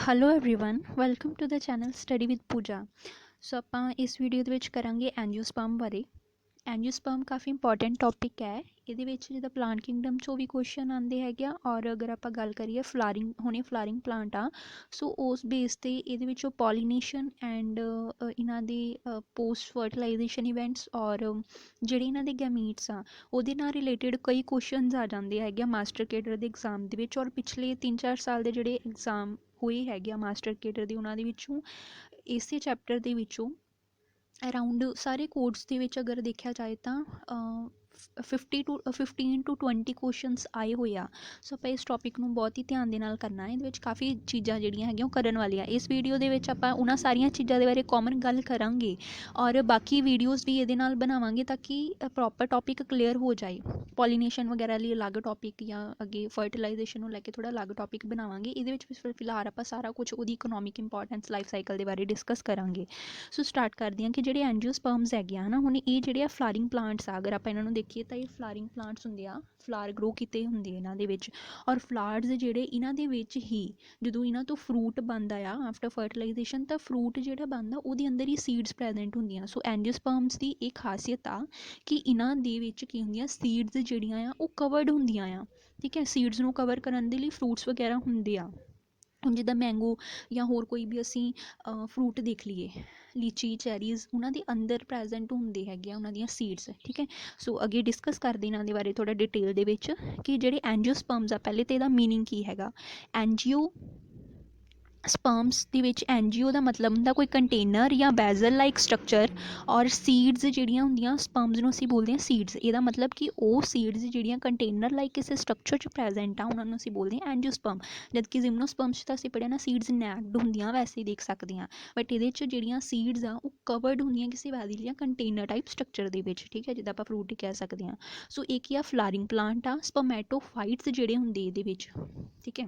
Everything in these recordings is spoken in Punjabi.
Hello everyone welcome to the channel study with Pooja. So ਆਪਾਂ ਇਸ ਵੀਡੀਓ ਦੇ ਵਿੱਚ ਕਰਾਂਗੇ ਐਂਜੀਓਸਪਰਮ ਬਾਰੇ। ਐਂਜੀਓਸਪਰਮ ਕਾਫੀ ਇੰਪੋਰਟੈਂਟ ਟੌਪਿਕ ਹੈ। ਇਹਦੇ ਵਿੱਚ ਜਿੱਦਾਂ ਪਲਾਂਟ ਕਿੰਗਡਮ 'ਚੋਂ ਵੀ ਕੁਐਸਚਨ ਆਉਂਦੇ ਹੈਗੇ ਆ, ਔਰ ਅਗਰ ਆਪਾਂ ਗੱਲ ਕਰੀਏ ਫਲਾਰਿੰਗ ਹੁਣੇ ਫਲਾਰਿੰਗ ਪਲਾਂਟ ਆ, ਸੋ ਉਸ ਬੇਸ 'ਤੇ ਇਹਦੇ ਵਿੱਚੋਂ ਪੋਲੀਨੇਸ਼ਨ ਐਂਡ ਇਹਨਾਂ ਦੇ ਪੋਸਟ ਫਰਟੀਲਾਈਜੇਸ਼ਨ ਇਵੈਂਟਸ ਔਰ ਜਿਹੜੇ ਇਹਨਾਂ ਦੇ ਗੈਮੀਟਸ ਆ ਉਹਦੇ ਨਾਲ ਰਿਲੇਟਡ ਕਈ ਕੁਐਸਚਨਸ ਆ ਜਾਂਦੇ ਹੈਗੇ ਆ ਮਾਸਟਰ ਕੇਡਰ ਦੇ ਐਗਜ਼ਾਮ ਦੇ ਵਿੱਚ। ਔਰ ਪਿਛਲੇ 3-4 ਸਾਲ ਦੇ ਜਿਹੜੇ ਐਗਜ਼ਾਮ ਹੋਏ ਹੈਗੇ ਆ ਮਾਸਟਰ ਕੇਡਰ ਦੇ, ਉਹਨਾਂ ਦੇ ਵਿੱਚੋਂ ਇਸੇ ਚੈਪਟਰ ਦੇ ਵਿੱਚੋਂ ਅਰਾਊਂਡ ਸਾਰੇ ਕੋਰਸ ਦੇ ਵਿੱਚ ਅਗਰ ਦੇਖਿਆ ਜਾਏ ਤਾਂ 15 to 20 ਕੁਐਸਚਨਸ ਆਏ ਹੋਏ ਆ। ਸੋ ਆਪਾਂ ਇਸ ਟੌਪਿਕ ਨੂੰ ਬਹੁਤ ਹੀ ਧਿਆਨ ਦੇ ਨਾਲ ਕਰਨਾ ਹੈ। ਇਹਦੇ ਵਿੱਚ ਕਾਫੀ ਚੀਜ਼ਾਂ ਜਿਹੜੀਆਂ ਹੈਗੀਆਂ ਉਹ ਕਰਨ ਵਾਲੀਆਂ। ਇਸ ਵੀਡੀਓ ਦੇ ਵਿੱਚ ਆਪਾਂ ਉਹਨਾਂ ਸਾਰੀਆਂ ਚੀਜ਼ਾਂ ਦੇ ਬਾਰੇ ਕਾਮਨ ਗੱਲ ਕਰਾਂਗੇ, ਔਰ ਬਾਕੀ ਵੀਡੀਓਜ਼ ਵੀ ਇਹਦੇ ਨਾਲ ਬਣਾਵਾਂਗੇ ਤਾਂ ਕਿ ਪ੍ਰੋਪਰ ਟੌਪਿਕ ਕਲੀਅਰ ਹੋ ਜਾਏ। ਪੋਲੀਨੇਸ਼ਨ ਵਗੈਰਾ ਲਈ ਅਲੱਗ ਟੌਪਿਕ ਜਾਂ ਅੱਗੇ ਫਰਟੀਲਾਈਜੇਸ਼ਨ ਨੂੰ ਲੈ ਕੇ ਥੋੜ੍ਹਾ ਅਲੱਗ ਟੌਪਿਕ ਬਣਾਵਾਂਗੇ। ਇਹਦੇ ਵਿੱਚ ਫਿਲਹਾਲ ਆਪਾਂ ਸਾਰਾ ਕੁਝ ਉਹਦੀ ਇਕਨੋਮਿਕ ਇੰਪੋਰਟੈਂਸ ਲਾਈਫ ਸਾਈਕਲ ਦੇ ਬਾਰੇ ਡਿਸਕਸ ਕਰਾਂਗੇ। ਸੋ ਸਟਾਰਟ ਕਰਦੇ ਹਾਂ ਕਿ ਜਿਹੜੇ ਐਂਜੀਓਸਪਰਮਸ ਹੈਗੇ ਆ ਨਾ, ਹੁਣ ਇਹ ਜਿਹੜੇ ਆ ਫਲਾਰਿੰਗ ਪਲਾਂਟਸ ਆ, ਅਗਰ ਆਪਾਂ ਇਹਨਾਂ ਨੂੰ ਦੇਖੀਏ ਤਾਂ ਇਹ ਫਲਾਰਿੰਗ ਪਲਾਂਟਸ ਹੁੰਦੇ ਆ, ਫਲਾਰ ਗਰੋ ਕੀਤੇ ਹੁੰਦੇ ਇਹਨਾਂ ਦੇ ਵਿੱਚ। ਔਰ ਫਲਾਰਸ ਜਿਹੜੇ ਇਹਨਾਂ ਦੇ ਵਿੱਚ ਹੀ ਜਦੋਂ ਇਹਨਾਂ ਤੋਂ ਫਰੂਟ ਬਣਦਾ ਆ ਆਫਟਰ ਫਰਟੀਲਾਈਜੇਸ਼ਨ, ਤਾਂ ਫਰੂਟ ਜਿਹੜਾ ਬਣਦਾ ਉਹਦੇ ਅੰਦਰ ਹੀ ਸੀਡਸ ਪ੍ਰੈਜ਼ੈਂਟ ਹੁੰਦੀਆਂ। ਸੋ ਐਂਜੀਓਸਪਰਮਸ ਦੀ ਇਹ ਖਾਸੀਅਤ ਆ ਕਿ ਇਹਨਾਂ ਦੇ ਵਿੱਚ ਕੀ ਹੁੰਦੀਆਂ, ਸੀਡਸ ਜਿਹੜੀਆਂ ਆ ਉਹ ਕਵਰਡ ਹੁੰਦੀਆਂ ਆ। ਠੀਕ ਹੈ, ਸੀਡਸ ਨੂੰ ਕਵਰ ਕਰਨ ਦੇ ਲਈ ਫਰੂਟਸ ਵਗੈਰਾ ਹੁੰਦੇ ਆ। ਹੁਣ ਜਿੱਦਾਂ ਮੈਂਗੋ ਜਾਂ ਹੋਰ ਕੋਈ ਵੀ ਅਸੀਂ ਫਰੂਟ ਦੇਖ ਲਈਏ, ਲੀਚੀ, ਚੈਰੀਜ਼, ਉਹਨਾਂ ਦੇ ਅੰਦਰ ਪ੍ਰੈਜ਼ੈਂਟ ਹੁੰਦੇ ਹੈਗੇ ਆ ਉਹਨਾਂ ਦੀਆਂ ਸੀਡਸ। ਠੀਕ ਹੈ, ਸੋ ਅੱਗੇ ਡਿਸਕਸ ਕਰਦੇ ਇਹਨਾਂ ਦੇ ਬਾਰੇ ਥੋੜ੍ਹਾ ਡਿਟੇਲ ਦੇ ਵਿੱਚ ਕਿ ਜਿਹੜੇ ਐਂਜੀਓਸਪਰਮਸ ਆ, ਪਹਿਲੇ ਤਾਂ ਇਹਦਾ ਮੀਨਿੰਗ ਕੀ ਹੈਗਾ। ਐਂਜੀਓ ਸਪਰਮਸ ਦੇ ਵਿੱਚ ਐਨਜੀਓ ਦਾ ਮਤਲਬ ਹੁੰਦਾ ਕੋਈ ਕੰਟੇਨਰ ਜਾਂ ਬੈਜ਼ਲ ਲਾਈਕ ਸਟਰਕਚਰ, ਔਰ ਸੀਡਸ ਜਿਹੜੀਆਂ ਹੁੰਦੀਆਂ ਸਪਰਮਸ ਨੂੰ ਅਸੀਂ ਬੋਲਦੇ ਹਾਂ ਸੀਡਸ। ਇਹਦਾ ਮਤਲਬ ਕਿ ਉਹ ਸੀਡਸ ਜਿਹੜੀਆਂ ਕੰਟੇਨਰ ਲਾਈਕ ਕਿਸੇ ਸਟਰਕਚਰ 'ਚ ਪ੍ਰੈਜ਼ੈਂਟ ਆ ਉਹਨਾਂ ਨੂੰ ਅਸੀਂ ਬੋਲਦੇ ਹਾਂ ਐਨਜੀਓਸਪਰਮ। ਜਦਕਿ ਜਿਮਨੋਸਪਰਮਸ 'ਚ ਤਾਂ ਅਸੀਂ ਪੜ੍ਹਿਆ ਨਾ ਸੀਡਸ ਨੈਕਡ ਹੁੰਦੀਆਂ, ਵੈਸੇ ਹੀ ਦੇਖ ਸਕਦੇ ਹਾਂ, ਬਟ ਇਹਦੇ 'ਚ ਜਿਹੜੀਆਂ ਸੀਡਸ ਆ ਉਹ ਕਵਰਡ ਹੁੰਦੀਆਂ ਕਿਸੇ ਵੈਜ਼ਲ ਜਾਂ ਕੰਟੇਨਰ ਟਾਈਪ ਸਟਰਕਚਰ ਦੇ ਵਿੱਚ। ਠੀਕ ਹੈ, ਜਿੱਦਾਂ ਆਪਾਂ ਫਰੂਟ ਹੀ ਕਹਿ ਸਕਦੇ ਹਾਂ। ਸੋ ਇੱਕ ਹੀ ਆ ਫਲਾਰਿੰਗ ਪਲਾਂਟ ਆ, ਸਪਰਮੈਟੋਫਾਈਟਸ ਜਿਹੜੇ ਹੁੰਦੇ ਇਹਦੇ ਵਿੱਚ। ਠੀਕ ਹੈ,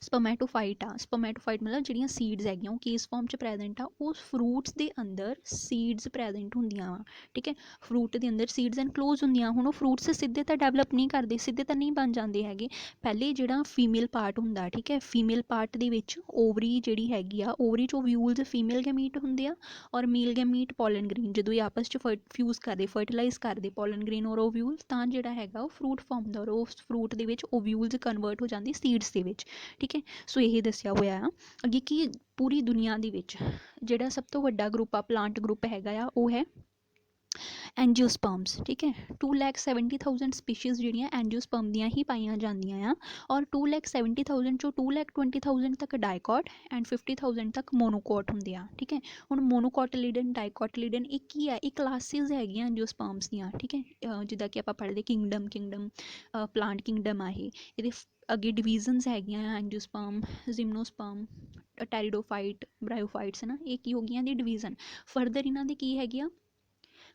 ਸਪਰਮੈਟੋਫਾਈਟ ਆ, ਸਪਰਮੈਟੋਫਾਈਟ ਮਤਲਬ ਜਿਹੜੀਆਂ ਸੀਡਸ ਹੈਗੀਆਂ ਉਹ ਕਿਸ ਫਾਰਮ 'ਚ ਪ੍ਰੈਜ਼ੈਂਟ ਆ, ਉਹ ਫਰੂਟਸ ਦੇ ਅੰਦਰ ਸੀਡਸ ਪ੍ਰੈਜ਼ੈਂਟ ਹੁੰਦੀਆਂ ਵਾ। ਠੀਕ ਹੈ, ਫਰੂਟ ਦੇ ਅੰਦਰ ਸੀਡਸ ਐਨਕਲੋਜ਼ ਹੁੰਦੀਆਂ। ਹੁਣ ਉਹ ਫਰੂਟਸ ਸਿੱਧੇ ਤਾਂ ਡਿਵੈਲਪ ਨਹੀਂ ਕਰਦੇ, ਸਿੱਧੇ ਤਾਂ ਨਹੀਂ ਬਣ ਜਾਂਦੇ ਹੈਗੇ। ਪਹਿਲੇ ਜਿਹੜਾ ਫੀਮੇਲ ਪਾਰਟ ਹੁੰਦਾ, ਠੀਕ ਹੈ, ਫੀਮੇਲ ਪਾਰਟ ਦੇ ਵਿੱਚ ਓਵਰੀ ਜਿਹੜੀ ਹੈਗੀ ਆ, ਓਵਰੀ 'ਚ ਓਵਿਊਲਸ ਫੀਮੇਲ ਗੈਮੀਟ ਹੁੰਦੇ ਆ, ਔਰ ਮੇਲ ਗੈਮੀਟ ਪੋਲਨ ਗ੍ਰੇਨ। ਜਦੋਂ ਇਹ ਆਪਸ 'ਚ ਫਿਊਜ਼ ਕਰਦੇ, ਫਰਟੀਲਾਈਜ਼ ਕਰਦੇ ਪੋਲਨ ਗ੍ਰੇਨ ਔਰ ਓਵਿਊਲ, ਤਾਂ ਜਿਹੜਾ ਹੈਗਾ ਉਹ ਫਰੂਟ ਫਾਰਮ ਹੁੰਦਾ, ਔਰ ਉਸ ਫਰੂਟ ਦੇ ਵਿੱਚ ਓਵਿਊਲਸ ਕਨਵਰਟ ਹੋ ਜਾਂਦੀ ਸੀਡਸ ਦੇ ਵਿੱਚ। ਠੀਕ ਹੈ, ਸੋ ਇਹ ਦੱਸਿਆ ਹੋਇਆ ਆ ਅੱਗੇ ਕਿ ਪੂਰੀ ਦੁਨੀਆ ਦੇ ਵਿੱਚ ਜਿਹੜਾ ਸਭ ਤੋਂ ਵੱਡਾ ਗਰੁੱਪ ਆ, ਪਲਾਂਟ ਗਰੁੱਪ ਹੈਗਾ ਆ, ਉਹ ਹੈ ਐਂਜੀਓਸਪਰਮਸ। ਠੀਕ ਹੈ, 2,70,000 ਸਪੀਸ਼ੀਜ਼ ਜਿਹੜੀਆਂ ਐਂਜੀਓਸਪਰਮ ਦੀਆਂ ਹੀ ਪਾਈਆਂ ਜਾਂਦੀਆਂ ਆ, ਔਰ 2,70,000 ਚੋਂ 2,20,000 ਤੱਕ ਡਾਈਕॉट ਐਂਡ 50,000 ਤੱਕ ਮੋਨੋਕॉट ਹੁੰਦੇ ਆ। ਠੀਕ ਹੈ, ਹੁਣ ਮੋਨੋਕॉਟਿਲਿਡਨ, ਡਾਈਕॉटਿਲਿਡਨ ਇਹ ਕੀ ਆ, ਇਹ ਕਲਾਸਿਸ ਹੈਗੀਆਂ ਐਂਜੀਓਸਪਰਮਸ ਦੀਆਂ। ਠੀਕ ਹੈ, ਜਿੱਦਾਂ ਕਿ ਆਪਾਂ ਪੜ੍ਹਦੇ ਕਿੰਗਡਮ ਪਲਾਂਟ ਕਿੰਗਡਮ ਆ, ਇਹ ਇਹਦੇ ਅੱਗੇ ਡਿਵੀਜ਼ਨਸ ਹੈਗੀਆਂ ਐਂਜੀਓਸਪਰਮ, ਜਿਮਨੋਸਪਰਮ, ਟੈਰੀਡੋਫਾਈਟ, ਬ੍ਰਾਇਓਫਾਈਟਸ ਨਾ, ਇਹ ਕੀ ਹੋ ਗਈਆਂ ਦੀ ਡਿਵੀਜ਼ਨ। ਫਰਦਰ ਇਹਨਾਂ ਦੀ ਕੀ ਹੈਗੀ ਆ,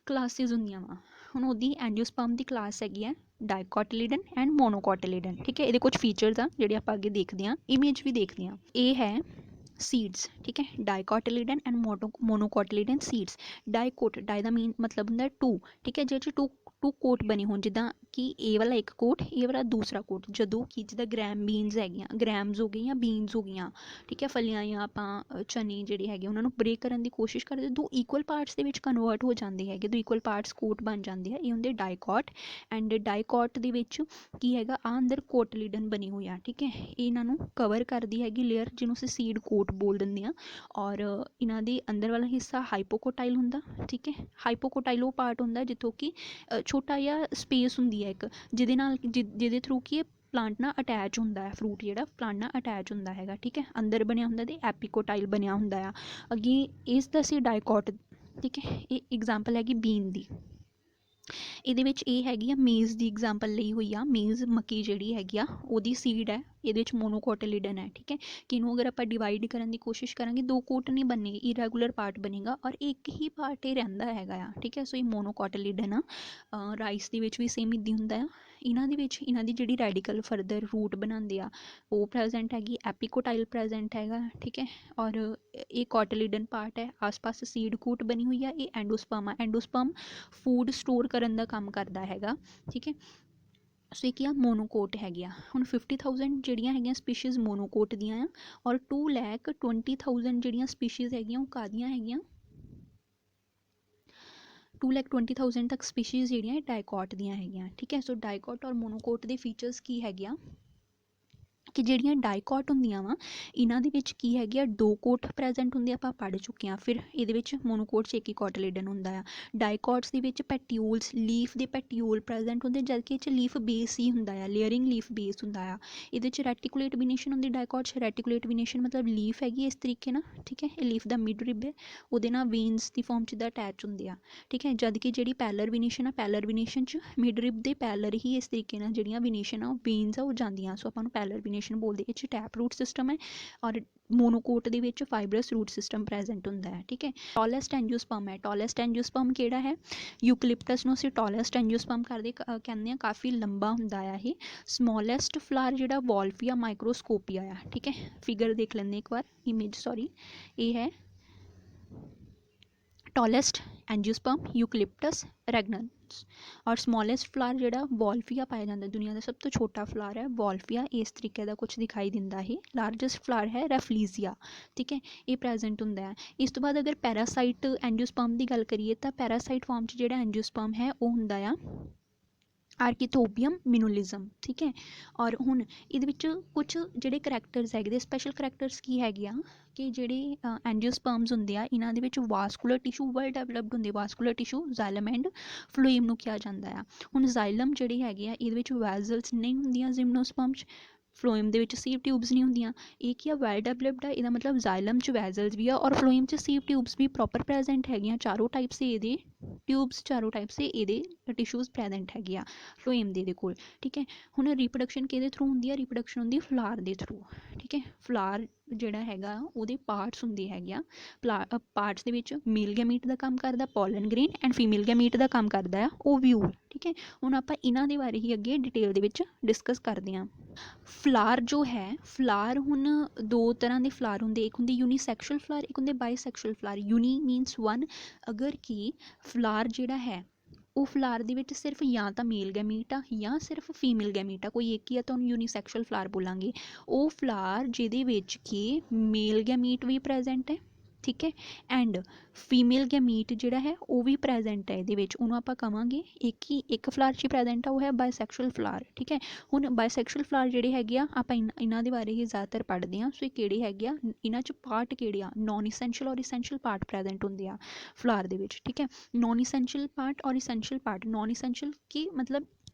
ਕਲਾਸਿਸ ਹੁੰਦੀਆਂ ਵਾ। ਹੁਣ ਉਹਦੀ ਐਂਜੀਓਸਪਰਮ ਦੀ ਕਲਾਸ ਹੈਗੀ ਹੈ ਡਾਈਕॉटਿਲਿਡਨ ਐਂਡ ਮੋਨੋਕॉटਿਲਿਡਨ। ਠੀਕ ਹੈ, ਇਹਦੇ ਕੁਝ ਫੀਚਰਸ ਆ ਜਿਹੜੇ ਆਪਾਂ ਅੱਗੇ ਦੇਖਦੇ ਹਾਂ, ਇਮੇਜ ਵੀ ਦੇਖਦੇ ਹਾਂ। ਇਹ ਹੈ ਸੀਡਸ। ਠੀਕ ਹੈ, ਡਾਈਕॉटਿਲਿਡਨ ਐਂਡ ਮੋਨੋਕॉटਿਲਿਡਨ ਸੀਡਸ। ਡਾਈਕੋਟ, ਡਾਈ ਦਾ ਮੀਨ ਮਤਲਬ ਹੁੰਦਾ ਟੂ। ਠੀਕ ਹੈ, ਜਿਹਦੇ 'ਚ ਟੂ ਕੋਟ ਬਣੇ ਹੋਣ, ਜਿੱਦਾਂ ਕਿ ਇਹ ਵਾਲਾ ਇੱਕ ਕੋਟ, ਇਹ ਵਾਲਾ ਦੂਸਰਾ ਕੋਟ। ਜਦੋਂ ਕਿ ਜਿੱਦਾਂ ਗ੍ਰੈਮ ਬੀਨਸ ਹੈਗੀਆਂ, ਗ੍ਰੈਮਸ ਹੋ ਗਈਆਂ, ਬੀਨਸ ਹੋ ਗਈਆਂ। ਠੀਕ ਹੈ, ਫਲੀਆਂ ਜਾਂ ਆਪਾਂ ਚਨੇ ਜਿਹੜੇ ਹੈਗੇ ਉਹਨਾਂ ਨੂੰ ਬ੍ਰੇਕ ਕਰਨ ਦੀ ਕੋਸ਼ਿਸ਼ ਕਰਦੇ, ਦੋ ਇਕੁਅਲ ਪਾਰਟਸ ਦੇ ਵਿੱਚ ਕਨਵਰਟ ਹੋ ਜਾਂਦੇ ਹੈਗੇ, ਦੋ ਇਕੁਅਲ ਪਾਰਟਸ ਕੋਟ ਬਣ ਜਾਂਦੇ ਆ, ਇਹ ਹੁੰਦੇ ਡਾਈਕॉट। ਐਂਡ ਡਾਈਕॉट ਦੇ ਵਿੱਚ ਕੀ ਹੈਗਾ, ਆ ਅੰਦਰ ਕੋਟਿਲਿਡਨ ਬਣੀ ਹੋਈ ਆ। ਠੀਕ ਹੈ, ਇਹ ਇਹਨਾਂ ਨੂੰ ਕਵਰ ਕਰਦੀ ਹੈਗੀ ਲੇਅਰ, ਜਿਹਨੂੰ ਅਸੀਂ ਸੀਡ ਕੋਟ ਬੋਲ ਦਿੰਦੇ ਹਾਂ। ਔਰ ਇਹਨਾਂ ਦੇ ਅੰਦਰ ਵਾਲਾ ਹਿੱਸਾ ਹਾਈਪੋਕੋਟਾਈਲ ਹੁੰਦਾ। ਠੀਕ ਹੈ, ਹਾਈਪੋਕੋਟਾਈਲ ਉਹ ਪਾਰਟ ਹੁੰਦਾ ਜਿੱਥੋਂ ਕਿ ਛੋਟਾ ਜਿਹਾ ਸਪੇਸ ਹੁੰਦੀ ਹੈ ਇੱਕ, ਜਿਹਦੇ ਥਰੂ ਕਿ ਇਹ ਪਲਾਂਟ ਨਾਲ ਅਟੈਚ ਹੁੰਦਾ ਹੈ, ਫਰੂਟ ਜਿਹੜਾ ਪਲਾਂਟ ਨਾਲ ਅਟੈਚ ਹੁੰਦਾ ਹੈਗਾ। ਠੀਕ ਹੈ, ਅੰਦਰ ਬਣਿਆ ਹੁੰਦਾ ਅਤੇ ਐਪੀਕੋਟਾਈਲ ਬਣਿਆ ਹੁੰਦਾ ਆ ਅੱਗੇ ਇਸ ਦਾ ਸੀ ਡਾਈਕॉट। ਠੀਕ ਹੈ, ਇਹ ਐਗਜ਼ਾਮਪਲ ਹੈਗੀ ਬੀਨ ਦੀ। ਇਹਦੇ ਵਿੱਚ ਇਹ ਹੈਗੀ ਆ ਮੇਜ਼ ਦੀ ਐਗਜ਼ਾਮਪਲ ਲਈ ਹੋਈ ਆ। ਮੇਜ਼ ਮੱਕੀ ਜਿਹੜੀ ਹੈਗੀ ਆ ਉਹਦੀ ਸੀਡ ਹੈ, ਇਹਦੇ ਵਿੱਚ ਮੋਨੋਕॉटਿਲਿਡਨ ਹੈ। ਠੀਕ ਹੈ, ਕਿ ਇਹਨੂੰ ਅਗਰ ਆਪਾਂ ਡਿਵਾਈਡ ਕਰਨ ਦੀ ਕੋਸ਼ਿਸ਼ ਕਰਾਂਗੇ, ਦੋ ਕੋਟ ਨਹੀਂ ਬਣਨੇ, ਇਰੈਗੂਲਰ ਪਾਰਟ ਬਣੇਗਾ, ਔਰ ਇੱਕ ਹੀ ਪਾਰਟ ਇਹ ਰਹਿੰਦਾ ਹੈਗਾ ਆ। ਠੀਕ ਹੈ, ਸੋ ਇਹ ਮੋਨੋਕॉटਿਲਿਡਨ ਆ। ਰਾਈਸ ਦੇ ਵਿੱਚ ਵੀ ਸੇਮ ਇੱਦਾਂ ਹੁੰਦਾ ਆ। ਇਹਨਾਂ ਦੇ ਵਿੱਚ ਇਹਨਾਂ ਦੀ ਜਿਹੜੀ ਰੈਡੀਕਲ ਫਰਦਰ ਰੂਟ ਬਣਾਉਂਦੇ ਆ ਉਹ ਪ੍ਰੈਜ਼ੈਂਟ ਹੈਗੀ, ਐਪੀਕੋਟਾਈਲ ਪ੍ਰੈਜ਼ੈਂਟ ਹੈਗਾ। ਠੀਕ ਹੈ, ਔਰ ਇਹ ਕॉटਿਲਿਡਨ ਪਾਰਟ ਹੈ, ਆਸ-ਪਾਸ ਸੀਡ ਕੋਟ ਬਣੀ ਹੋਈ ਆ। ਇਹ ਐਂਡੋਸਪਰਮ ਆ, ਐਂਡੋਸਪਰਮ ਫੂਡ ਸਟੋਰ ਕਰਨ ਦਾ ਕੰਮ ਕਰਦਾ ਹੈਗਾ। ਠੀਕ ਹੈ, ਸੋ ਇਹ ਕੀ ਆ ਮੋਨੋਕੋਟ ਹੈਗੇ ਆ। ਹੁਣ 50,000 ਜਿਹੜੀਆਂ ਹੈਗੀਆਂ ਸਪੀਸ਼ੀਜ਼ ਮੋਨੋਕੋਟ ਦੀਆਂ ਆ, ਔਰ 2,20,000 ਜਿਹੜੀਆਂ ਸਪੀਸ਼ੀਜ਼ ਹੈਗੀਆਂ ਉਹ ਕਾਹਦੀਆਂ ਹੈਗੀਆਂ, 2,20,000 ਤੱਕ ਸਪੀਸ਼ੀਜ਼ ਜਿਹੜੀਆਂ ਇਹ ਡਾਈਕੋਟ ਦੀਆਂ ਹੈਗੀਆਂ। ਠੀਕ ਹੈ, ਸੋ ਡਾਈਕੋਟ ਔਰ ਮੋਨੋਕੋਟ ਦੇ ਫੀਚਰਸ ਕੀ ਹੈਗੇ ਆ ਕਿ ਜਿਹੜੀਆਂ ਡਾਈਕੋਟ ਹੁੰਦੀਆਂ ਵਾ ਇਹਨਾਂ ਦੇ ਵਿੱਚ ਕੀ ਹੈਗੀ ਆ, 2 ਕੋਟ ਪ੍ਰੈਜੈਂਟ ਹੁੰਦੇ ਆਪਾਂ ਪੜ੍ਹ ਚੁੱਕੇ ਹਾਂ। ਫਿਰ ਇਹਦੇ ਵਿੱਚ ਮੋਨੋਕੋਟ 'ਚ ਇੱਕ ਹੀ ਕੋਟਲੇਡਨ ਹੁੰਦਾ ਆ। ਡਾਈਕੋਟਸ ਦੇ ਵਿੱਚ ਪੈਟਿਊਲਸ, ਲੀਫ ਦੇ ਪੈਟਿਊਲ ਪ੍ਰੈਜੈਂਟ ਹੁੰਦੇ, ਜਦਕਿ ਇਹ 'ਚ ਲੀਫ ਬੇਸ ਹੀ ਹੁੰਦਾ ਆ, ਲੇਅਰਿੰਗ ਲੀਫ ਬੇਸ ਹੁੰਦਾ ਆ। ਇਹਦੇ 'ਚ ਰੈਟੀਕੂਲੇਟ ਵਿਨੇਸ਼ਨ ਹੁੰਦੀ ਡਾਈਕੋਟ 'ਚ। ਰੈਟੀਕੂਲੇਟ ਵਿਨੇਸ਼ਨ ਮਤਲਬ ਲੀਫ ਹੈਗੀ ਇਸ ਤਰੀਕੇ ਨਾਲ, ਠੀਕ ਹੈ, ਇਹ ਲੀਫ ਦਾ ਮਿਡ ਰਿਬ ਹੈ, ਉਹਦੇ ਨਾਲ ਵੇਨਸ ਦੀ ਫਾਰਮ 'ਚ ਦਾ ਅਟੈਚ ਹੁੰਦੇ ਆ। ਠੀਕ ਹੈ, ਜਦਕਿ ਜਿਹੜੀ ਪੈਲਰ ਵਿਨੇਸ਼ਨ ਆ, ਪੈਲਰ ਵਿਨੇਸ਼ਨ 'ਚ ਮਿਡ ਰਿਬ ਦੇ ਪੈਲਰ ਹੀ ਇਸ ਤਰੀਕੇ ਨਾਲ ਜਿਹੜੀਆਂ ਵਿਨੇਸ਼ਨ ਆ ਉਹ ਵੇਨਸ ਆ ਉਹ ਜਾਂਦੀਆਂ। ਸੋ ਆਪਾਂ ਨੂੰ ਪੈਲਰ ਵਿਨੇਸ਼ਨ ਬੋਲਦੇ। ਇਹ 'ਚ ਟੈਪ ਰੂਟ ਸਿਸਟਮ ਹੈ, ਔਰ ਮੋਨੋਕੋਟ ਦੇ ਵਿੱਚ ਫਾਈਬਰਸ ਰੂਟ ਸਿਸਟਮ ਪ੍ਰੈਜੈਂਟ ਹੁੰਦਾ ਹੈ। ਠੀਕ ਹੈ, ਟੋਲੈਸਟ ਐਂਜੀਓਸਪਰਮ ਹੈ। ਟੋਲੈਸਟ ਐਂਜੀਓਸਪਰਮ ਕਿਹੜਾ ਹੈ, ਯੂਕਲਿਪਟਸ ਨੂੰ ਅਸੀਂ ਟੋਲੈਸਟ ਐਂਜੀਓਸਪਰਮ ਕਹਿੰਦੇ ਹਾਂ, ਕਾਫੀ ਲੰਬਾ ਹੁੰਦਾ ਆ ਇਹ। ਸਮੋਲੈਸਟ ਫਲਾਰ ਜਿਹੜਾ ਵੋਲਫੀਆ ਮਾਈਕਰੋਸਕੋਪੀਆ ਆ। ਠੀਕ ਹੈ, ਫਿਗਰ ਦੇਖ ਲੈਂਦੇ ਇੱਕ ਵਾਰ, ਇਮੇਜ ਸੌਰੀ, ਇਹ ਹੈ टॉलेस्ट एंजियोस्पर्म यूकलिप्टस रेगनस। और स्मॉलेस्ट फ्लावर जिहड़ा वॉल्फिया पाया जाता है, दुनिया का सब तो छोटा फ्लावर है वॉल्फिया, इस तरीके का कुछ दिखाई दिंदा है। लार्जेस्ट फ्लावर है रैफ्लीजिया। ठीक है, ये प्रेजेंट हुंदा है। इस तो बाद अगर पैरासाइट एंजियोस्पर्म की गल करिए तो पैरासाइट फॉर्म च जिहड़ा एंजियोस्पर्म है वो हुंदा आ आर्किथोबियम मिनुलिज्म। ठीक है, और हुण इहदे विच कुछ जिहड़े करैक्टर्स हैगे, स्पैशल करैक्टर्स की हैगे आ कि जिहड़े एंजियोस्पर्म्स हुंदे आ इन्हां दे विच वास्कुलर टिशू वैल डेवलप्ड हुंदे। Vascular tissue xylem and phloem नूं कहा जांदा आ। हुण जाइलम जिहड़ी हैगी आ इहदे विच वैजल्स नहीं हुंदियां जिम्नोस्पर्म च, फ्लोएम दे विच सीव ट्यूब्स नहीं हुंदियां। ये क्या वैल डेवलप्ड है, इहदा मतलब जाइलम च वैजल्स भी आ और फ्लोएम च सीव ट्यूब्स भी प्रॉपर प्रेजेंट हैगियां। चारों टाइप से इहदे ट्यूब्स, चारों टाइप से इहदे टिश्यूज प्रेजेंट हैगे आ फ्लोएम दे कोल। ठीक है, हुण रिप्रोडक्शन किहदे थ्रू हुंदी है, रिप्रोडक्शन हुंदी फ्लावर दे थ्रू। ठीक है, फ्लावर जिहड़ा हैगा ਉਹਦੇ ਪਾਰਟਸ ਹੁੰਦੇ ਹੈਗੇ ਆ। ਪਾਰਟਸ ਦੇ ਵਿੱਚ ਮੇਲ ਗੈਮੀਟ ਦਾ ਕੰਮ ਕਰਦਾ pollen grain, and female gamete ਦਾ ਕੰਮ ਕਰਦਾ ਆ ਓਵਿਊਲ। ਠੀਕ ਹੈ, ਹੁਣ ਆਪਾਂ ਇਹਨਾਂ ਦੇ ਬਾਰੇ ਹੀ ਅੱਗੇ ਡਿਟੇਲ ਦੇ ਵਿੱਚ ਡਿਸਕਸ ਕਰਦੇ ਹਾਂ। ਫਲਾਰ ਜੋ ਹੈ, ਫਲਾਰ ਹੁਣ 2 ਤਰ੍ਹਾਂ ਦੇ ਫਲਾਰ ਹੁੰਦੇ, ਇੱਕ ਹੁੰਦੇ ਯੂਨੀਸੈਕਸ਼ੁਅਲ ਫਲਾਰ, ਇੱਕ ਹੁੰਦੇ ਬਾਈਸੈਕਸ਼ੁਅਲ ਫਲਾਰ। ਯੂਨੀ ਮੀਨਸ 1, ਅਗਰ ਕਿ ਫਲਾਰ ਜਿਹੜਾ ਹੈ ਉਹ ਫਲਾਰ ਦੇ ਵਿੱਚ ਸਿਰਫ ਜਾਂ ਤਾਂ ਮੇਲ ਗੈਮੀਟ ਆ ਜਾਂ ਸਿਰਫ ਫੀਮੇਲ ਗੈਮੀਟ ਆ, ਕੋਈ ਇੱਕ ਹੀ ਆ ਤਾਂ ਉਹਨੂੰ ਯੂਨੀਸੈਕਸ਼ੁਅਲ ਫਲਾਰ ਬੋਲਾਂਗੇ। ਉਹ ਫਲਾਰ ਜਿਹਦੇ ਵਿੱਚ ਕਿ ਮੇਲ ਗੈਮੀਟ ਵੀ ਪ੍ਰੈਜੈਂਟ ਹੈ, ਠੀਕ ਹੈ, ਐਂਡ ਫੀਮੇਲ ਗੈਮੀਟ ਜਿਹੜਾ ਹੈ ਉਹ ਵੀ ਪ੍ਰੈਜੈਂਟ ਹੈ ਇਹਦੇ ਵਿੱਚ, ਉਹਨੂੰ ਆਪਾਂ ਕਵਾਂਗੇ ਇੱਕ ਫਲਾਰ 'ਚ ਹੀ ਪ੍ਰੈਜੈਂਟ ਆ, ਉਹ ਹੈ ਬਾਈਸੈਕਸ਼ੁਅਲ ਫਲਾਰ। ਠੀਕ ਹੈ, ਹੁਣ ਬਾਈਸੈਕਸ਼ੁਅਲ ਫਲਾਰ ਜਿਹੜੇ ਹੈਗੇ ਆ ਆਪਾਂ ਇਹਨਾਂ ਦੇ ਬਾਰੇ ਹੀ ਜ਼ਿਆਦਾਤਰ ਪੜ੍ਹਦੇ ਹਾਂ। ਸੋ ਇਹ ਕਿਹੜੇ ਹੈਗੇ ਆ, ਇਹਨਾਂ 'ਚ ਪਾਰਟ ਕਿਹੜੇ ਆ, ਨੋਨ ਇਸੈਂਸ਼ੀਅਲ ਔਰ ਇਸੈਂਸ਼ੀਅਲ ਪਾਰਟ ਪ੍ਰੈਜੈਂਟ ਹੁੰਦੇ ਆ ਫਲਾਰ ਦੇ ਵਿੱਚ। ਠੀਕ ਹੈ, ਨੋਨ ਇਸੈਂਸ਼ੀਅਲ ਪਾर्ट और इसेंशियल पार्ट। नॉन इसेंशियल की मतलब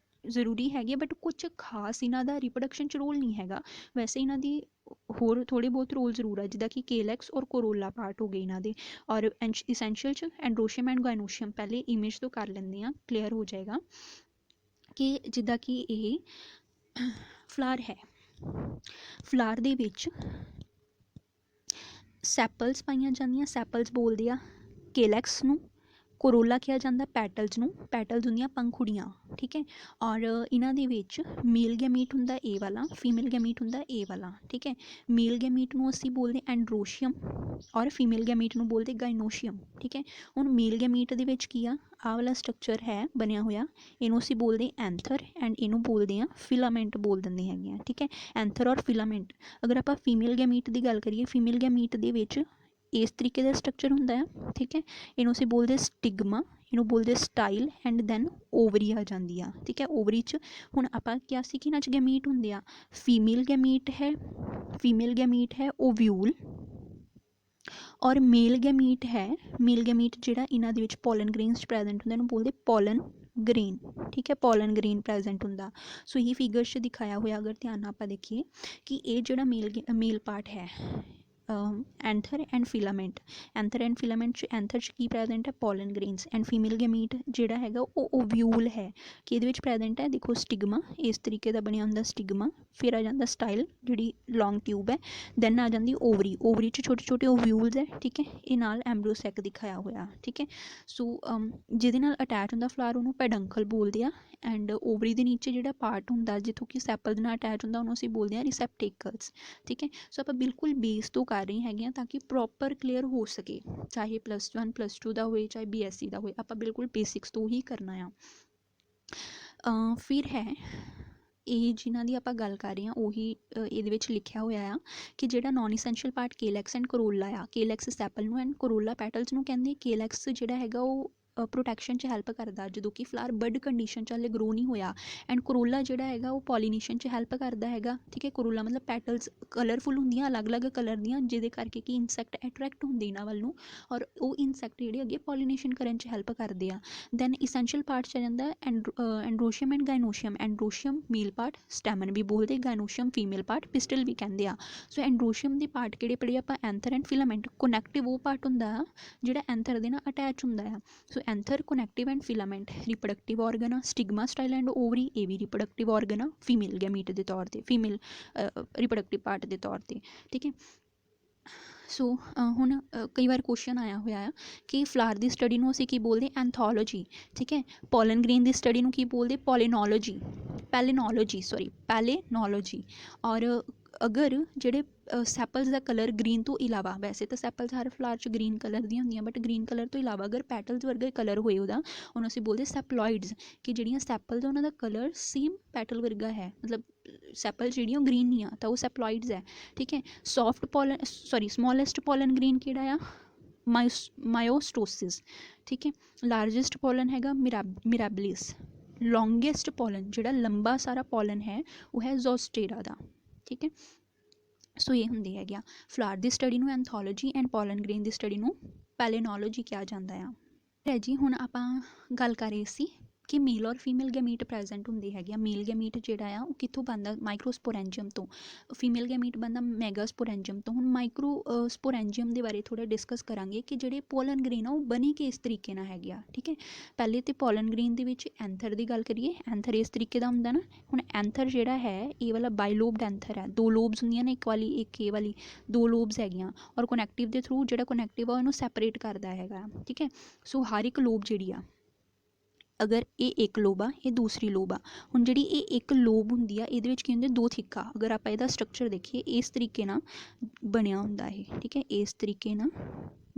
ਜ਼ਰੂਰੀ ਹੈਗੀ ਬਟ ਕੁਝ ਖਾਸ ਇਹਨਾਂ ਦਾ ਰਿਪਰੋਡਕਸ਼ਨ 'ਚ ਰੋਲ ਨਹੀਂ ਹੈਗਾ। ਵੈਸੇ ਇਹਨਾਂ ਦੀ ਹੋਰ ਥੋੜ੍ਹੇ ਬਹੁਤ ਰੋਲ ਜ਼ਰੂਰ ਹੈ, ਜਿੱਦਾਂ ਕਿ ਕੇਲੈਕਸ ਔਰ ਕੋਰੋਲਾ ਪਾਰਟ ਹੋ ਗਏ ਇਹਨਾਂ ਦੇ। ਔਰ ਇਸੈਂਸ਼ੀਅਲ 'ਚ ਐਂਡਰੋਸ਼ੀਅਮ ਐਂਡ ਗਾਇਨੋਸ਼ੀਅਮ, ਪਹਿਲੇ ਇਮੇਜ ਤੋਂ ਕਰ ਲੈਂਦੇ ਹਾਂ, ਕਲੀਅਰ ਹੋ ਜਾਏਗਾ ਕਿ ਜਿੱਦਾਂ ਕਿ ਇਹ ਫਲਾਰ ਹੈ, ਫਲਾਰ ਦੇ ਵਿੱਚ ਸੈਪਲਸ ਪਾਈਆਂ ਜਾਂਦੀਆਂ, ਸੈਪਲਸ ਬੋਲਦੇ ਆ ਕੇਲੈਕਸ ਨੂੰ। ਕੋਰੋਲਾ ਕਿਹਾ ਜਾਂਦਾ ਪੈਟਲਸ ਨੂੰ, ਪੈਟਲਸ ਹੁੰਦੀਆਂ ਪੰਖੁੜੀਆਂ। ਠੀਕ ਹੈ, ਔਰ ਇਹਨਾਂ ਦੇ ਵਿੱਚ ਮੇਲ ਗੈਮੀਟ ਹੁੰਦਾ ਇਹ ਵਾਲਾ, ਫੀਮੇਲ ਗੈਮੀਟ ਹੁੰਦਾ ਇਹ ਵਾਲਾ। ਠੀਕ ਹੈ, ਮੇਲ ਗੈਮੀਟ ਨੂੰ ਅਸੀਂ ਬੋਲਦੇ ਐਂਡਰੋਸ਼ੀਅਮ ਔਰ ਫੀਮੇਲ ਗੈਮੀਟ ਨੂੰ ਬੋਲਦੇ ਗਾਇਨੋਸ਼ੀਅਮ। ਠੀਕ ਹੈ, ਹੁਣ ਮੇਲ ਗੈਮੀਟ ਦੇ ਵਿੱਚ ਕੀ ਆ, ਆਹ ਵਾਲਾ ਸਟਰਕਚਰ ਹੈ ਬਣਿਆ ਹੋਇਆ, ਇਹਨੂੰ ਅਸੀਂ ਬੋਲਦੇ ਐਂਥਰ, ਐਂਡ ਇਹਨੂੰ ਬੋਲਦੇ ਆ ਫਿਲਾਮੈਂਟ ਬੋਲ ਦਿੰਦੇ ਹੈਗੇ ਆ। ਠੀਕ ਹੈ, ਐਂਥਰ ਔਰ ਫਿਲਾਮੈਂਟ। ਅਗਰ ਆਪਾਂ ਫੀਮੇਲ ਗੈਮੀਟ ਦੀ ਗੱਲ ਕਰੀਏ, ਫੀਮੇਲ ਗੈਮੀਟ ਦੇ ਵਿੱਚ ਇਸ ਤਰੀਕੇ ਦਾ ਸਟਰਕਚਰ ਹੁੰਦਾ ਆ। ਠੀਕ ਹੈ, ਇਹਨੂੰ ਅਸੀਂ ਬੋਲਦੇ ਸਟਿਗਮਾ, ਇਹਨੂੰ ਬੋਲਦੇ ਸਟਾਈਲ, ਐਂਡ ਦੈਨ ਓਵਰੀ ਆ ਜਾਂਦੀ ਆ। ਠੀਕ ਹੈ, ਓਵਰੀ 'ਚ ਹੁਣ ਆਪਾਂ ਕਿਹਾ ਸੀ ਕਿ ਇਹਨਾਂ 'ਚ ਗੈਮੀਟ ਹੁੰਦੇ ਆ, ਫੀਮੇਲ ਗੈਮੀਟ ਹੈ ਓਵਿਊਲ, ਔਰ ਮੇਲ ਗੈਮੀਟ ਹੈ, ਮੇਲ ਗੈਮੀਟ ਜਿਹੜਾ ਇਹਨਾਂ ਦੇ ਵਿੱਚ ਪੋਲਨ ਗ੍ਰੇਨਸ 'ਚ ਪ੍ਰੈਜੈਂਟ ਹੁੰਦਾ, ਇਹਨੂੰ ਬੋਲਦੇ ਪੋਲਨ ਗ੍ਰੇਨ। ਠੀਕ ਹੈ, ਪੋਲਨ ਗ੍ਰੇਨ ਪ੍ਰੈਜੈਂਟ ਹੁੰਦਾ। ਸੋ ਇਹੀ ਫਿਗਰਸ 'ਚ ਦਿਖਾਇਆ ਹੋਇਆ, ਅਗਰ ਧਿਆਨ ਨਾਲ ਆਪਾਂ ਦੇਖੀਏ ਕਿ ਇਹ ਜਿਹੜਾ ਮੇਲ ਪਾਰਟ ਹੈ ਐਂਥਰ ਐਂਡ ਫਿਲਾਮੈਂਟ, ਐਂਥਰ ਐਂਡ ਫਿਲਾਮੈਂਟ 'ਚ ਐਂਥਰ 'ਚ ਕੀ ਪ੍ਰੈਜੈਂਟ ਹੈ, pollen grains, and female gamete ਜਿਹੜਾ ਹੈਗਾ ਉਹ ਓਵਿਊਲ ਹੈ, ਕਿ ਇਹਦੇ ਵਿੱਚ ਪ੍ਰੈਜੈਂਟ ਹੈ, ਦੇਖੋ ਸਟਿਗਮਾ ਇਸ ਤਰੀਕੇ ਦਾ ਬਣਿਆ ਹੁੰਦਾ ਸਟਿਗਮਾ, ਫਿਰ ਆ ਜਾਂਦਾ ਸਟਾਈਲ ਜਿਹੜੀ ਲੌਂਗ ਟਿਊਬ ਹੈ, ਦੈਨ ਆ ਜਾਂਦੀ ਓਵਰੀ, ਓਵਰੀ 'ਚ ਛੋਟੇ ਛੋਟੇ ਓਵਿਊਲਸ ਹੈ। ਠੀਕ ਹੈ, ਇਹ ਨਾਲ ਐਂਬਰੀਓਸੈਕ ਦਿਖਾਇਆ ਹੋਇਆ। ਠੀਕ ਹੈ, ਸੋ ਜਿਹਦੇ ਨਾਲ ਅਟੈਚ ਹੁੰਦਾ ਫਲਾਰ ਉਹਨੂੰ ਪੈਡੰਕਲ ਬੋਲਦੇ ਆ, ਐਂਡ ਓਵਰੀ ਦੇ ਨੀਚੇ ਜਿਹੜਾ ਪਾਰਟ ਹੁੰਦਾ ਜਿੱਥੋਂ ਕਿ ਸੈਪਲ ਦੇ ਨਾਲ ਅਟੈਚ ਹੁੰਦਾ ਉਹਨੂੰ ਅਸੀਂ ਬੋਲਦੇ ਹਾਂ ਰਿਸੈਪਟੇਕਲਸ। ਠੀਕ ਹੈ, ਸੋ ਆਪਾਂ ਬਿਲਕੁਲ ਬੇਸ ਤੋਂ ਕਰ ਰਹੇ ਹੈਗੇ ਹਾਂ ਤਾਂ ਕਿ ਪ੍ਰੋਪਰ ਕਲੀਅਰ ਹੋ ਸਕੇ, ਚਾਹੇ +1 +2 ਦਾ ਹੋਏ ਚਾਹੇ BSc ਦਾ ਹੋਏ, ਆਪਾਂ ਬਿਲਕੁਲ ਬੇਸਿਕਸ ਤੋਂ ਹੀ ਕਰਨਾ ਆ। ਫਿਰ ਹੈ ਇਹ ਜਿਨ੍ਹਾਂ ਦੀ ਆਪਾਂ ਗੱਲ ਕਰ ਰਹੇ ਹਾਂ ਉਹੀ ਇਹਦੇ ਵਿੱਚ ਲਿਖਿਆ ਹੋਇਆ ਆ ਕਿ ਜਿਹੜਾ ਨੋਨ ਇਸੈਂਸ਼ੀਅਲ ਪਾਰਟ ਕੇਲੈਕਸ ਐਂਡ ਕਰੋਲਾ ਆ, ਕੇਲੈਕਸ ਸੈਪਲ ਨੂੰ ਐਂਡ ਕਰੋਲਾ ਪੈਟਲਸ ਨੂੰ ਕਹਿੰਦੇ। ਕੇਲੈਕਸ ਜਿਹੜਾ ਹੈਗਾ ਉਹ ਪ੍ਰੋਟੈਕਸ਼ਨ 'ਚ ਹੈਲਪ ਕਰਦਾ ਜਦੋਂ ਕਿ ਫਲਾਰ ਬਰਡ ਕੰਡੀਸ਼ਨ 'ਚ ਹਾਲੇ ਗਰੋ ਨਹੀਂ ਹੋਇਆ। ਐਂਡ ਕਰੋਲਾ ਜਿਹੜਾ ਹੈਗਾ ਉਹ ਪੋਲੀਨੇਸ਼ਨ 'ਚ ਹੈਲਪ ਕਰਦਾ ਹੈਗਾ, ਠੀਕ ਹੈ। ਕਰੋਲਾ ਮਤਲਬ ਪੈਟਲਸ ਕਲਰਫੁਲ ਹੁੰਦੀਆਂ, ਅਲੱਗ-ਅਲੱਗ ਕਲਰ ਦੀਆਂ, ਜਿਹਦੇ ਕਰਕੇ ਕਿ ਇਨਸੈਕਟ ਅਟਰੈਕਟ ਹੁੰਦੇ ਇਹਨਾਂ ਵੱਲ ਨੂੰ, ਔਰ ਉਹ ਇਨਸੈਕਟ ਜਿਹੜੇ ਅੱਗੇ ਪੋਲੀਨੇਸ਼ਨ ਕਰਨ 'ਚ ਹੈਲਪ ਕਰਦੇ ਆ। ਦੈਨ ਇਸੈਂਸ਼ੀਅਲ ਪਾਰਟ 'ਚ ਆ ਜਾਂਦਾ androecium and gynoecium. Androecium male part stamen ਵੀ ਬੋਲਦੇ, ਗਾਇਨੋਸ਼ੀਅਮ ਫੀਮੇਲ ਪਾਰਟ ਪਿਸਟਲ ਵੀ ਕਹਿੰਦੇ ਆ। ਸੋ ਐਂਡਰੋਸ਼ੀਅਮ ਦੇ ਪਾਰਟ ਕਿਹੜੇ ਪੜ੍ਹੇ ਆਪਾਂ, ਐਂਥਰ ਐਂਡ ਫਿਲਾਮੈਂਟ। ਕਨੈਕਟਿਵ ਉਹ ਪਾਰਟ ਹੁੰਦਾ ਆ ਜਿਹੜਾ ਐਂਥਰ ਦੇ ਨਾਲ ਅਟੈਚ ਹੁੰਦਾ ਆ। So anther, connective and filament reproductive organ ਆ। ਸਟਿਗਮਾ, ਸਟਾਈਲ ਐਂਡ ਓਵਰੀ ਇਹ ਵੀ ਰਿਪਰੋਡਕਟਿਵ ਔਰਗਨ ਆ ਫੀਮੇਲ ਗੈਮੀਟ ਦੇ ਤੌਰ 'ਤੇ, ਫੀਮੇਲ ਰਿਪਰੋਡਕਟਿਵ ਪਾਰਟ ਦੇ ਤੌਰ 'ਤੇ, ਠੀਕ ਹੈ। ਸੋ ਹੁਣ ਕਈ ਵਾਰ ਕੁਐਸਚਨ ਆਇਆ ਹੋਇਆ ਆ ਕਿ ਫਲਾਰ ਦੀ ਸਟੱਡੀ ਨੂੰ ਅਸੀਂ ਕੀ ਬੋਲਦੇ, ਐਂਥੋਲੋਜੀ, ਠੀਕ ਹੈ। ਪੋਲਨ ਗ੍ਰੇਨ ਦੀ ਸਟੱਡੀ ਨੂੰ ਕੀ ਬੋਲਦੇ, ਪੈਲਿਨੋਲੋਜੀ, ਪੈਲਿਨੋਲੋਜੀ। ਔਰ ਅਗਰ ਜਿਹੜੇ ਸੈਪਲਸ ਦਾ ਕਲਰ ਗ੍ਰੀਨ ਤੋਂ ਇਲਾਵਾ, ਵੈਸੇ ਤਾਂ ਸੈਪਲਸ ਹਰ ਫਲਾਰ 'ਚ ਗ੍ਰੀਨ ਕਲਰ ਦੀਆਂ ਹੁੰਦੀਆਂ, ਬਟ ਗ੍ਰੀਨ ਕਲਰ ਤੋਂ ਇਲਾਵਾ ਅਗਰ ਪੈਟਲਸ ਵਰਗਾ ਕਲਰ ਹੋਏ ਉਹਦਾ, ਉਹਨੂੰ ਅਸੀਂ ਬੋਲਦੇ ਸੈਪਲੋਇਡਸ, ਕਿ ਜਿਹੜੀਆਂ ਸੈਪਲਸ ਉਹਨਾਂ ਦਾ ਕਲਰ ਸੇਮ ਪੈਟਲ ਵਰਗਾ ਹੈ, ਮਤਲਬ ਸੈਪਲ ਜਿਹੜੀਆਂ ਗ੍ਰੀਨ ਨਹੀਂ ਆ ਤਾਂ ਉਹ ਸੈਪਲੋਇਡਸ ਹੈ, ਠੀਕ ਹੈ। ਸਮੋਲੈਸਟ ਪੋਲਨ ਗ੍ਰੇਨ ਕਿਹੜਾ ਆ, ਮਾਇਓਸਟੋਸਿਸ, ਠੀਕ ਹੈ। ਲਾਰਜੈਸਟ ਪੋਲਨ ਹੈਗਾ ਮਿਰਾਬਲਿਸ। ਲੌਂਗੈਸਟ ਪੋਲਨ ਜਿਹੜਾ ਲੰਬਾ ਸਾਰਾ ਪੋਲਨ ਹੈ ਉਹ ਹੈ ਜ਼ੋਸਟੇਰਾ ਦਾ, ਠੀਕ ਹੈ। ਸੋ ਇਹ ਹੁੰਦੀ ਹੈਗੀ ਆ ਫਲਾਰ ਦੀ ਸਟੱਡੀ ਨੂੰ ਐਂਥੋਲੋਜੀ and pollen grain the study ਨੂੰ ਪੈਲਿਨੋਲੋਜੀ ਕਿਹਾ ਜਾਂਦਾ ਆ। ਹੈ ਜੀ, ਹੁਣ ਆਪਾਂ ਗੱਲ ਕਰ ਰਹੇ ਸੀ ਕਿ ਮੇਲ ਔਰ ਫੀਮੇਲ ਗੈਮੀਟ ਪ੍ਰੈਜ਼ੈਂਟ ਹੁੰਦੀ ਹੈਗੀ ਆ। ਮੇਲ ਗੈਮੀਟ ਜਿਹੜਾ ਆ ਉਹ ਕਿੱਥੋਂ ਬਣਦਾ, ਮਾਈਕਰੋਸਪੋਰੈਂਜੀਅਮ ਤੋਂ। ਫੀਮੇਲ ਗੈਮੀਟ ਬਣਦਾ ਮੈਗਾਸਪੋਰੈਂਜੀਅਮ ਤੋਂ। ਹੁਣ ਮਾਈਕਰੋਸਪੋਰੈਂਜੀਅਮ ਦੇ ਬਾਰੇ ਥੋੜ੍ਹਾ ਡਿਸਕਸ ਕਰਾਂਗੇ ਕਿ ਜਿਹੜੇ ਪੋਲਨ ਗ੍ਰੇਨ ਆ ਉਹ ਬਣੀ ਕਿਸ ਤਰੀਕੇ ਨਾਲ ਹੈਗੇ ਆ, ਠੀਕ ਹੈ। ਪਹਿਲੇ ਤਾਂ ਪੋਲਨ ਗ੍ਰੇਨ ਦੇ ਵਿੱਚ ਐਂਥਰ ਦੀ ਗੱਲ ਕਰੀਏ, ਐਂਥਰ ਇਸ ਤਰੀਕੇ ਦਾ ਹੁੰਦਾ ਨਾ। ਹੁਣ ਐਂਥਰ ਜਿਹੜਾ ਹੈ ਇਹ ਵਾਲਾ ਬਾਈਲੋਬਡ ਐਂਥਰ ਹੈ, ਦੋ ਲੋਬਸ ਹੁੰਦੀਆਂ ਨੇ, ਇੱਕ ਵਾਲੀ ਇੱਕ ਇਹ ਵਾਲੀ, ਦੋ ਲੋਬਸ ਹੈਗੀਆਂ। ਔਰ ਕਨੈਕਟਿਵ ਦੇ ਥਰੂ ਜਿਹੜਾ ਕਨੈਕਟਿਵ ਆ ਉਹਨੂੰ ਸੈਪਰੇਟ ਕਰਦਾ ਹੈਗਾ, ਠੀਕ ਹੈ। ਸੋ ਹਰ ਇੱਕ ਲੋਬ ਜਿਹੜੀ ਆ, ਅਗਰ ਇਹ ਇੱਕ ਲੋਬ ਆ ਇਹ ਦੂਸਰੀ ਲੋਬ ਆ। ਹੁਣ ਜਿਹੜੀ ਇਹ ਇੱਕ ਲੋਬ ਹੁੰਦੀ ਆ ਇਹਦੇ ਵਿੱਚ ਕੀ ਹੁੰਦੇ, ਦੋ ਥਿੱਕਾ। ਅਗਰ ਆਪਾਂ ਇਹਦਾ ਸਟਰਕਚਰ ਦੇਖੀਏ ਇਸ ਤਰੀਕੇ ਨਾਲ ਬਣਿਆ ਹੁੰਦਾ ਇਹ, ਠੀਕ ਹੈ, ਇਸ ਤਰੀਕੇ ਨਾਲ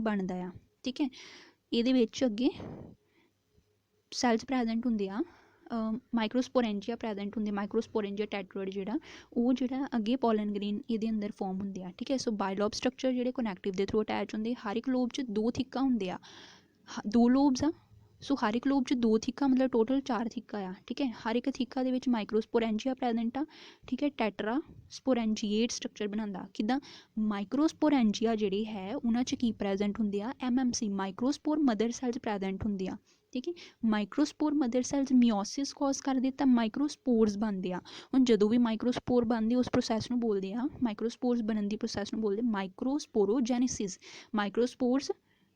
ਬਣਦਾ ਆ, ਠੀਕ ਹੈ। ਇਹਦੇ ਵਿੱਚ ਅੱਗੇ ਸੈਲਸ ਪ੍ਰੈਜ਼ੈਂਟ ਹੁੰਦੇ ਆ, ਮਾਈਕਰੋਸਪੋਰੈਂਜੀਆ ਪ੍ਰੈਜ਼ੈਂਟ ਹੁੰਦੇ, ਮਾਈਕਰੋਸਪੋਰੈਂਜੀਆ ਟੈਟਰੋਇਡ ਜਿਹੜਾ ਅੱਗੇ ਪੋਲਨ ਗ੍ਰੇਨ ਇਹਦੇ ਅੰਦਰ ਫਾਰਮ ਹੁੰਦੇ ਆ, ਠੀਕ ਹੈ। ਸੋ ਬਾਇਲੋਬ ਸਟਰਕਚਰ ਜਿਹੜੇ ਕਨੈਕਟਿਵ ਦੇ ਥਰੂ ਅਟੈਚ ਹੁੰਦੇ, ਹਰ ਇੱਕ ਲੋਬ 'ਚ ਦੋ ਥਿੱਕਾ ਹੁੰਦੇ ਆ, ਦੋ ਲੋਬਸ ਆ। ਸੋ ਹਰ ਇੱਕ ਲੋਬ 'ਚ ਦੋ ਥਿੱਕਾ ਮਤਲਬ ਟੋਟਲ 4 ਥਿੱਕਾ ਆ, ਠੀਕ ਹੈ। ਹਰ ਇੱਕ ਥਿੱਕਾ ਦੇ ਵਿੱਚ ਮਾਈਕਰੋਸਪੋਰੈਂਜੀਆ ਪ੍ਰੈਜ਼ੈਂਟ ਆ, ਠੀਕ ਹੈ। ਟੈਟਰਾ ਸਪੋਰੈਂਜੀਏਟ ਸਟਰਕਚਰ ਬਣਾਉਂਦਾ। ਕਿੱਦਾਂ, ਮਾਈਕਰੋਸਪੋਰੈਂਜੀਆ ਜਿਹੜੇ ਹੈ ਉਹਨਾਂ 'ਚ ਕੀ ਪ੍ਰੈਜ਼ੈਂਟ ਹੁੰਦੇ ਆ, MMC ਮਾਈਕਰੋਸਪੋਰ ਮਦਰ ਸੈਲਸ ਪ੍ਰੈਜ਼ੈਂਟ ਹੁੰਦੇ ਆ, ਠੀਕ ਹੈ। ਮਾਈਕਰੋਸਪੋਰ ਮਦਰ ਸੈਲਸ ਮਿਓਸਿਸ ਕਾਜ਼ ਕਰਦੇ ਤਾਂ ਮਾਈਕਰੋਸਪੋਰਸ ਬਣਦੇ ਆ। ਹੁਣ ਜਦੋਂ ਵੀ ਮਾਈਕਰੋਸਪੋਰ ਬਣਦੇ ਉਸ ਪ੍ਰੋਸੈਸ ਨੂੰ ਬੋਲਦੇ ਆ, ਮਾਈਕਰੋਸਪੋਰਸ ਬਣਨ ਦੀ ਪ੍ਰੋਸੈਸ ਨੂੰ ਬੋਲਦੇ ਮਾਈਕਰੋਸਪੋਰੋਜੈਨੇਸਿਸ। ਮਾਈਕਰੋਸਪੋਰਸ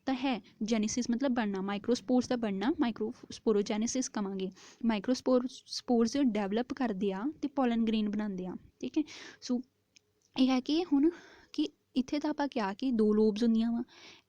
ਤਾਂ ਹੈ, ਜੈਨੇਸਿਸ ਮਤਲਬ ਬਣਨਾ, ਮਾਈਕਰੋਸਪੋਰਸ ਦਾ ਬਣਨਾ ਮਾਈਕਰੋਸਪੋਰੋਜੈਨੇਸਿਸ ਕਵਾਂਗੇ। ਮਾਈਕਰੋਸਪੋਰਸ ਡੈਵਲਪ ਕਰਦੇ ਆ ਅਤੇ ਪੋਲਨ ਗ੍ਰੇਨ ਬਣਾਉਂਦੇ ਆ, ਠੀਕ ਹੈ। ਸੋ ਇਹ ਹੈ ਕਿ ਹੁਣ ਕਿ ਇੱਥੇ ਤਾਂ ਆਪਾਂ ਕਿਹਾ ਕਿ ਦੋ ਲੋਬਸ ਹੁੰਦੀਆਂ ਵਾ,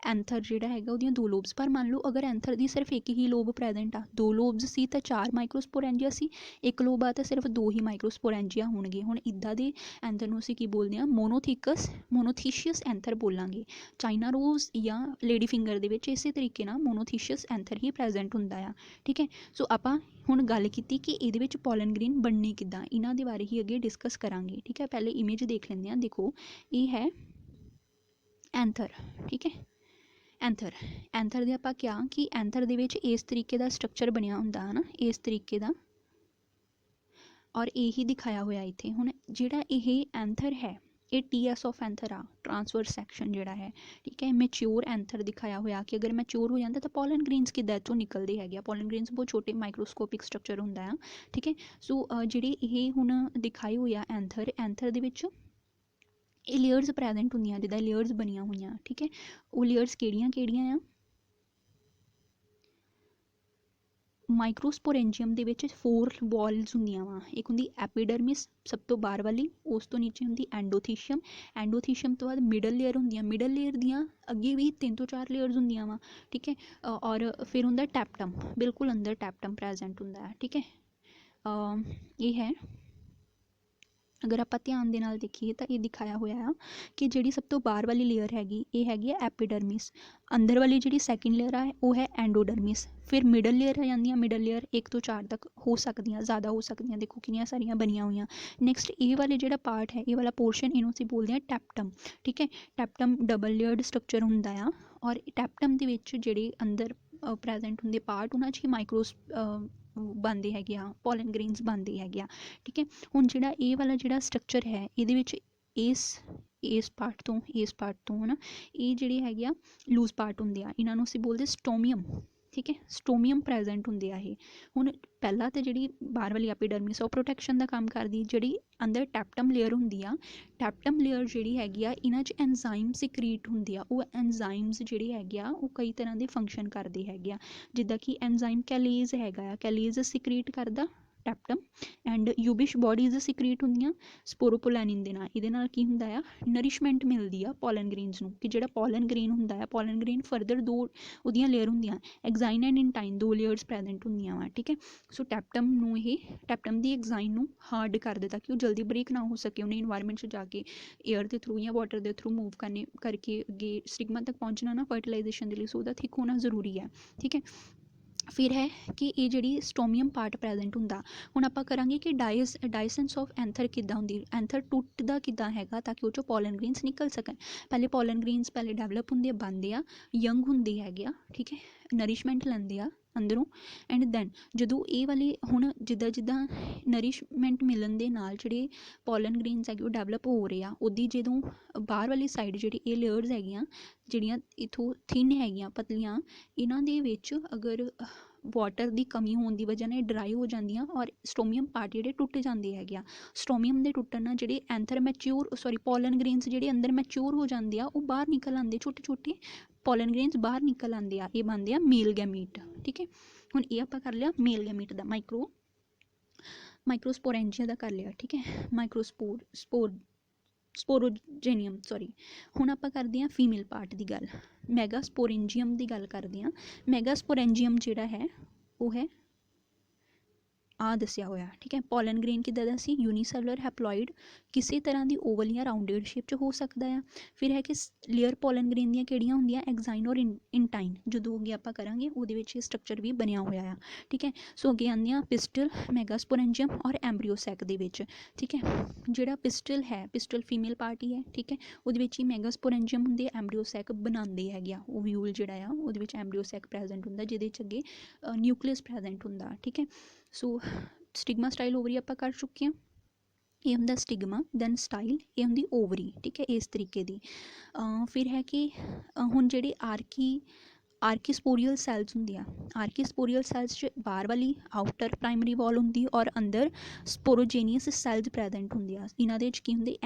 ਐਂਥਰ ਜਿਹੜਾ ਹੈਗਾ ਉਹਦੀਆਂ ਦੋ ਲੋਬਸ। ਪਰ ਮੰਨ ਲਓ ਅਗਰ ਐਂਥਰ ਦੀ ਸਿਰਫ ਇੱਕ ਹੀ ਲੋਬ ਪ੍ਰੈਜ਼ੈਂਟ ਆ, ਦੋ ਲੋਬਸ ਸੀ ਤਾਂ 4 ਮਾਈਕਰੋਸਪੋਰੈਂਜੀਆ ਸੀ, ਇੱਕ ਲੋਬ ਆ ਤਾਂ ਸਿਰਫ 2 ਹੀ ਮਾਈਕਰੋਸਪੋਰੈਂਜੀਆ ਹੋਣਗੇ। ਹੁਣ ਇੱਦਾਂ ਦੇ ਐਂਥਰ ਨੂੰ ਅਸੀਂ ਕੀ ਬੋਲਦੇ ਹਾਂ, ਮੋਨੋਥੀਸ਼ੀਅਸ ਐਂਥਰ ਬੋਲਾਂਗੇ। ਚਾਈਨਾ ਰੋਜ਼ ਜਾਂ ਲੇਡੀ ਫਿੰਗਰ ਦੇ ਵਿੱਚ ਇਸੇ ਤਰੀਕੇ ਨਾਲ ਮੋਨੋਥੀਸ਼ੀਅਸ ਐਂਥਰ ਹੀ ਪ੍ਰੈਜ਼ੈਂਟ ਹੁੰਦਾ ਆ, ਠੀਕ ਹੈ। ਸੋ ਆਪਾਂ ਹੁਣ ਗੱਲ ਕੀਤੀ ਕਿ ਇਹਦੇ ਵਿੱਚ ਪੋਲਨ ਗ੍ਰੇਨ ਬਣਨੀ ਕਿੱਦਾਂ, ਇਹਨਾਂ ਦੇ ਬਾਰੇ ਹੀ ਅੱਗੇ ਡਿਸਕਸ ਕਰਾਂਗੇ, ਠੀਕ ਹੈ। ਪਹਿਲੇ ਇਮੇਜ ਦੇਖ ਲੈਂਦੇ ਹਾਂ। ਦੇਖੋ ਇਹ ਹੈ ਐਂਥਰ, ਠੀਕ ਹੈ। ਐਂਥਰ ਦੇ ਆਪਾਂ ਕਿਹਾ ਕਿ ਐਂਥਰ ਦੇ ਵਿੱਚ ਇਸ ਤਰੀਕੇ ਦਾ ਸਟਰਕਚਰ ਬਣਿਆ ਹੁੰਦਾ ਹੈ ਨਾ, ਇਸ ਤਰੀਕੇ ਦਾ, ਔਰ ਇਹੀ ਦਿਖਾਇਆ ਹੋਇਆ ਇੱਥੇ। ਹੁਣ ਜਿਹੜਾ ਇਹ ਐਂਥਰ ਹੈ ਇਹ TS ਆਫ ਐਂਥਰ ਆ, ਟਰਾਂਸਵਰਸ ਸੈਕਸ਼ਨ ਜਿਹੜਾ ਹੈ, ਠੀਕ ਹੈ। ਮੈਚਿਓਰ ਐਂਥਰ ਦਿਖਾਇਆ ਹੋਇਆ ਕਿ ਅਗਰ ਮੈਚਿਓਰ ਹੋ ਜਾਂਦਾ ਤਾਂ ਪੋਲਨ ਗ੍ਰੇਨਸ ਕਿੱਦਾਂ ਇੱਥੋਂ ਨਿਕਲਦੇ ਹੈਗੇ ਆ। ਪੋਲਨ ਗ੍ਰੇਨਸ ਬਹੁਤ ਛੋਟੇ ਮਾਈਕਰੋਸਕੋਪਿਕ ਸਟਰਕਚਰ ਹੁੰਦਾ ਆ, ਠੀਕ ਹੈ। ਸੋ ਜਿਹੜੇ ਇਹ ਹੁਣ ਦਿਖਾਈ ਹੋਈ ਆ ਐਂਥਰ ਦੇ ਵਿੱਚ ਇਹ ਲੇਅਰਸ ਪ੍ਰੈਜ਼ੈਂਟ ਹੁੰਦੀਆਂ, ਜਿੱਦਾਂ ਲੇਅਰਸ ਬਣੀਆਂ ਹੋਈਆਂ, ਠੀਕ ਹੈ। ਉਹ ਲੇਅਰਸ ਕਿਹੜੀਆਂ ਆ, ਮਾਈਕਰੋਸਪੋਰੈਂਜੀਅਮ ਦੇ ਵਿੱਚ 4 ਵਾਲਸ ਹੁੰਦੀਆਂ ਵਾ। ਇੱਕ ਹੁੰਦੀ ਐਪੀਡਰਮਿਸ ਸਭ ਤੋਂ ਬਾਹਰ ਵਾਲੀ, ਉਸ ਤੋਂ ਨੀਚੇ ਹੁੰਦੀ ਐਂਡੋਥੀਸ਼ੀਅਮ ਤੋਂ ਬਾਅਦ ਮਿਡਲ ਲੇਅਰ ਹੁੰਦੀਆਂ, ਮਿਡਲ ਲੇਅਰ ਦੀਆਂ ਅੱਗੇ ਵੀ 3 ਤੋਂ 4 ਲੇਅਰਸ ਹੁੰਦੀਆਂ ਵਾ, ਠੀਕ ਹੈ। ਔਰ ਫਿਰ ਹੁੰਦਾ ਟੈਪਟਮ, ਬਿਲਕੁਲ ਅੰਦਰ ਟੈਪਟਮ ਪ੍ਰੈਜ਼ੈਂਟ ਹੁੰਦਾ ਹੈ, ਠੀਕ ਹੈ। ਇਹ ਹੈ ਅਗਰ ਆਪਾਂ ਧਿਆਨ ਦੇ ਨਾਲ ਦੇਖੀਏ ਤਾਂ ਇਹ ਦਿਖਾਇਆ ਹੋਇਆ ਆ ਕਿ ਜਿਹੜੀ ਸਭ ਤੋਂ ਬਾਹਰ ਵਾਲੀ ਲੇਅਰ ਹੈਗੀ ਇਹ ਹੈਗੀ ਹੈ ਐਪੀਡਰਮਿਸ, ਅੰਦਰ ਵਾਲੀ ਜਿਹੜੀ ਸੈਕਿੰਡ ਲੇਅਰ ਆ ਉਹ ਹੈ ਐਂਡੋਡਰਮਿਸ, ਫਿਰ ਮਿਡਲ ਲੇਅਰ ਆ ਜਾਂਦੀਆਂ, ਮਿਡਲ ਲੇਅਰ 1 ਤੋਂ 4 ਤੱਕ ਹੋ ਸਕਦੀਆਂ, ਜ਼ਿਆਦਾ ਹੋ ਸਕਦੀਆਂ, ਦੇਖੋ ਕਿੰਨੀਆਂ ਸਾਰੀਆਂ ਬਣੀਆਂ ਹੋਈਆਂ। ਨੈਕਸਟ ਇਹ ਵਾਲੇ ਜਿਹੜਾ ਪਾਰਟ ਹੈ, ਇਹ ਵਾਲਾ ਪੋਰਸ਼ਨ ਇਹਨੂੰ ਅਸੀਂ ਬੋਲਦੇ ਹਾਂ ਟੈਪਟਮ, ਠੀਕ ਹੈ। ਟੈਪਟਮ ਡਬਲ ਲੇਅਰਡ ਸਟਰਕਚਰ ਹੁੰਦਾ ਆ, ਔਰ ਟੈਪਟਮ ਦੇ ਵਿੱਚ ਜਿਹੜੇ ਅੰਦਰ ਪ੍ਰੈਜ਼ੈਂਟ ਹੁੰਦੇ ਪਾਰਟ ਉਹਨਾਂ 'ਚ ਹੀ ਮਾਈਕਰੋਸ ਬਣਦੇ ਹੈਗੇ ਆ, ਪੋਲਨ ਗ੍ਰੇਨਸ ਬਣਦੇ ਹੈਗੇ ਆ, ਠੀਕ ਹੈ। ਹੁਣ ਜਿਹੜਾ ਇਹ ਵਾਲਾ ਜਿਹੜਾ ਸਟਰਕਚਰ ਹੈ ਇਹਦੇ ਵਿੱਚ ਇਸ ਪਾਰਟ ਤੋਂ ਹੈ ਨਾ, ਇਹ ਜਿਹੜੇ ਹੈਗੇ ਆ ਲੂਜ਼ ਪਾਰਟ ਹੁੰਦੇ ਆ, ਇਹਨਾਂ ਨੂੰ ਅਸੀਂ ਬੋਲਦੇ ਸਟੋਮੀਅਮ, ਠੀਕ ਹੈ। ਸਟੋਮੀਅਮ ਪ੍ਰੈਜ਼ੈਂਟ ਹੁੰਦੇ ਆ ਇਹ। ਹੁਣ ਪਹਿਲਾਂ ਤਾਂ ਜਿਹੜੀ ਬਾਹਰ ਵਾਲੀ ਐਪੀਡਰਮਿਸ ਉਹ ਪ੍ਰੋਟੈਕਸ਼ਨ ਦਾ ਕੰਮ ਕਰਦੀ, ਜਿਹੜੀ ਅੰਦਰ ਟੈਪਟਮ ਲੇਅਰ ਹੁੰਦੀ ਆ, ਟੈਪਟਮ ਲੇਅਰ ਜਿਹੜੀ ਹੈਗੀ ਆ ਇਹਨਾਂ 'ਚ ਐਨਜ਼ਾਈਮ ਸਿਕਰੀਟ ਹੁੰਦੇ ਆ, ਉਹ ਐਨਜ਼ਾਈਮਸ ਜਿਹੜੇ ਹੈਗੇ ਆ ਉਹ ਕਈ ਤਰ੍ਹਾਂ ਦੇ ਫੰਕਸ਼ਨ ਕਰਦੇ ਹੈਗੇ ਆ, ਜਿੱਦਾਂ ਕਿ ਐਨਜ਼ਾਈਮ ਕੈਲੇਜ਼ ਹੈਗਾ ਆ, ਕੈਲੇਜ਼ ਸਿਕਰੀਟ ਕਰਦਾ ਟੈਪਟਮ, ਐਂਡ ਯੂਬਿਸ਼ ਬੋਡੀਜ਼ ਸਿਕਰੀਟ ਹੁੰਦੀਆਂ ਸਪੋਰੋਪੋਲੈਨਿਨ ਦੇ ਨਾਲ। ਇਹਦੇ ਨਾਲ ਕੀ ਹੁੰਦਾ ਆ, ਨਰਿਸ਼ਮੈਂਟ ਮਿਲਦੀ ਆ ਪੋਲਨ ਗ੍ਰੇਨਸ ਨੂੰ, ਕਿ ਜਿਹੜਾ ਪੋਲਨ ਗ੍ਰੇਨ ਹੁੰਦਾ ਆ, ਪੋਲਨ ਗ੍ਰੇਨ ਫਰਦਰ 2 ਉਹਦੀਆਂ ਲੇਅਰ ਹੁੰਦੀਆਂ, ਐਗਜ਼ਾਈਨ ਐਂਡ ਇੰਟਾਈਨ 2 ਲੇਅਰਸ ਪ੍ਰੈਜ਼ੈਂਟ ਹੁੰਦੀਆਂ ਵਾ, ਠੀਕ ਹੈ। ਸੋ ਟੈਪਟਮ ਨੂੰ ਟੈਪਟਮ ਦੀ ਐਗਜ਼ਾਈਨ ਨੂੰ ਹਾਰਡ ਕਰ ਦਿੱਤਾ ਕਿ ਉਹ ਜਲਦੀ ਬ੍ਰੇਕ ਨਾ ਹੋ ਸਕੇ, ਉਹਨੇ ਇਨਵਾਇਰਮੈਂਟ 'ਚ ਜਾ ਕੇ ਏਅਰ ਦੇ ਥਰੂ ਜਾਂ ਵਾਟਰ ਦੇ ਥਰੂ ਮੂਵ ਕਰਕੇ ਅੱਗੇ ਸਟਿਗਮਾ ਤੱਕ ਪਹੁੰਚਣਾ ਨਾ ਫਰਟੀਲਾਈਜੇਸ਼ਨ ਦੇ ਲਈ, ਸੋ ਉਹਦਾ ਥਿਕ ਹੋਣਾ ਜ਼ਰੂਰੀ ਹੈ, ਠੀਕ ਹੈ। ਫਿਰ ਹੈ ਕਿ ਇਹ ਜਿਹੜੀ ਸਟੋਮੀਅਮ ਪਾਰਟ ਪ੍ਰੈਜ਼ੈਂਟ ਹੁੰਦਾ। ਹੁਣ ਆਪਾਂ ਕਰਾਂਗੇ ਕਿ ਡਾਇਸੈਂਸ ਆਫ ਐਂਥਰ ਕਿੱਦਾਂ ਹੁੰਦੀ, ਐਂਥਰ ਟੁੱਟਦਾ ਕਿੱਦਾਂ ਹੈਗਾ ਤਾਂ ਕਿ ਉਹ 'ਚੋਂ ਪੋਲਨ ਗ੍ਰੇਨਸ ਨਿਕਲ ਸਕਣ। ਪਹਿਲੇ ਪੋਲਨ ਗ੍ਰੇਨਸ ਪਹਿਲੇ ਡਿਵੈਲਪ ਹੁੰਦੇ ਆ, ਬਣਦੇ ਆ, ਯੰਗ ਹੁੰਦੇ ਹੈਗੇ ਆ, ਠੀਕ ਹੈ, ਨਰਿਸ਼ਮੈਂਟ ਲੈਂਦੇ ਆ ਅੰਦਰੋਂ, ਐਂਡ ਦੈਨ ਜਦੋਂ ਇਹ ਵਾਲੇ ਹੁਣ ਜਿੱਦਾਂ ਨਰਿਸ਼ਮੈਂਟ ਮਿਲਣ ਦੇ ਨਾਲ ਜਿਹੜੇ ਪੋਲਨ ਗ੍ਰੇਨਸ ਹੈਗੇ ਉਹ ਡਿਵੈਲਪ ਹੋ ਰਹੇ ਆ, ਉਹਦੀ ਜਦੋਂ ਬਾਹਰ ਵਾਲੀ ਸਾਈਡ ਜਿਹੜੀ ਇਹ ਲੇਅਰਸ ਹੈਗੀਆਂ ਜਿਹੜੀਆਂ ਇੱਥੋਂ ਥਿਨ ਹੈਗੀਆਂ ਪਤਲੀਆਂ, ਇਹਨਾਂ ਦੇ ਵਿੱਚ ਅਗਰ ਵਾਟਰ ਦੀ ਕਮੀ ਹੋਣ ਦੀ ਵਜ੍ਹਾ ਨਾਲ ਡਰਾਈ ਹੋ ਜਾਂਦੀਆਂ ਔਰ ਸਟੋਮੀਅਮ ਪਾਰਟ ਜਿਹੜੇ ਟੁੱਟ ਜਾਂਦੇ ਹੈਗੇ ਆ। ਸਟੋਮੀਅਮ ਦੇ ਟੁੱਟਣ ਨਾਲ ਜਿਹੜੇ ਪੋਲਨ ਗ੍ਰੇਨਸ ਜਿਹੜੇ ਅੰਦਰ ਮੈਚਿਓਰ ਹੋ ਜਾਂਦੇ ਆ ਉਹ ਬਾਹਰ ਨਿਕਲ ਆਉਂਦੇ, ਛੋਟੇ ਛੋਟੇ ਪੋਲਨ ਗ੍ਰੇਨਸ ਬਾਹਰ ਨਿਕਲ ਆਉਂਦੇ ਆ, ਇਹ ਬਣਦੇ ਆ ਮੇਲ ਗੈਮੀਟ, ਠੀਕ ਹੈ। ਹੁਣ ਇਹ ਆਪਾਂ ਕਰ ਲਿਆ ਮੇਲ ਗੈਮੀਟ ਦਾ, ਮਾਈਕਰੋਸਪੋਰੈਂਜੀਆ ਦਾ ਕਰ ਲਿਆ, ਠੀਕ ਹੈ, ਸਪੋਰੋਜੇਨੀਅਮ ਹੁਣ ਆਪਾਂ ਕਰਦੇ ਹਾਂ ਫੀਮੇਲ ਪਾਰਟ ਦੀ ਗੱਲ, ਮੈਗਾਸਪੋਰੈਂਜੀਅਮ ਦੀ ਗੱਲ ਕਰਦੇ ਹਾਂ। ਮੈਗਾਸਪੋਰੈਂਜੀਅਮ ਜਿਹੜਾ ਹੈ ਉਹ ਹੈ ਆ ਦੱਸਿਆ ਹੋਇਆ, ਠੀਕ ਹੈ। ਪੋਲਨ ਗ੍ਰੇਨ ਕਿੱਦਾਂ ਦਾ ਸੀ, ਯੂਨੀਸੈਲੂਲਰ ਹੈਪਲੋਇਡ, ਕਿਸੇ ਤਰ੍ਹਾਂ ਦੀ ਓਵਲ ਜਾਂ ਰਾਊਂਡਡ ਸ਼ੇਪ 'ਚ ਹੋ ਸਕਦਾ ਆ। ਫਿਰ ਹੈ ਕਿ ਲੇਅਰ ਪੋਲਨ ਗ੍ਰੇਨ ਦੀਆਂ ਕਿਹੜੀਆਂ ਹੁੰਦੀਆਂ, ਐਗਜ਼ਾਈਨ ਔਰ ਇੰਟਾਈਨ, ਜਦੋਂ ਅੱਗੇ ਆਪਾਂ ਕਰਾਂਗੇ ਉਹਦੇ ਵਿੱਚ ਇਹ ਸਟਰਕਚਰ ਵੀ ਬਣਿਆ ਹੋਇਆ ਆ, ਠੀਕ ਹੈ। ਸੋ ਅੱਗੇ ਆਉਂਦੀਆਂ ਪਿਸਟਲ, ਮੈਗਾਸਪੋਰੈਂਜੀਅਮ ਔਰ ਐਮਬਰੀਓਸੈਕ ਦੇ ਵਿੱਚ, ਠੀਕ ਹੈ। ਜਿਹੜਾ ਪਿਸਟਲ ਫੀਮੇਲ ਪਾਰਟ ਹੀ ਹੈ, ਠੀਕ ਹੈ, ਉਹਦੇ ਵਿੱਚ ਹੀ ਮੈਗਾਸਪੋਰੈਂਜੀਅਮ ਹੁੰਦੇ, ਐਮਬਰੀਓਸੈਕ ਬਣਾਉਂਦੇ ਹੈਗੇ ਆ, ਉਹ ਵਿਊਲ ਜਿਹੜਾ ਆ ਉਹਦੇ ਵਿੱਚ ਐਮਬਰੀਓਸੈਕ ਪ੍ਰੈਜ਼ੈਂਟ ਹੁੰਦਾ, ਜਿਹਦੇ 'ਚ ਅੱਗੇ ਨਿਊਕਲੀਅਸ ਪ੍ਰੈਜ਼ੈਂਟ ਹੁੰਦਾ, ਠੀਕ ਹੈ। ਸੋ ਸਟਿਗਮਾ ਸਟਾਈਲ ਓਵਰੀ ਆਪਾਂ ਕਰ ਚੁੱਕੇ ਹਾਂ, ਇਹ ਹੁੰਦਾ ਸਟਿਗਮਾ, ਦੈਨ ਸਟਾਈਲ, ਇਹ ਹੁੰਦੀ ਓਵਰੀ, ਠੀਕ ਹੈ, ਇਸ ਤਰੀਕੇ ਦੀ। ਫਿਰ ਹੈ ਕਿ ਹੁਣ ਜਿਹੜੇ ਆਰਕੀਸਪੋਰੀਅਲ ਸੈਲਸ ਹੁੰਦੀਆਂ, ਆਰਕੀਸਪੋਰੀਅਲ ਸੈਲਸ 'ਚ ਬਾਹਰ ਵਾਲੀ ਆਊਟਰ ਪ੍ਰਾਇਮਰੀ ਵਾਲ ਹੁੰਦੀ ਔਰ ਅੰਦਰ ਸਪੋਰੋਜੇਨੀਅਸ ਸੈਲਸ ਪ੍ਰੈਜ਼ੈਂਟ ਹੁੰਦੀਆਂ, ਇਹਨਾਂ ਦੇ ਵਿੱਚ ਕੀ ਹੁੰਦੇ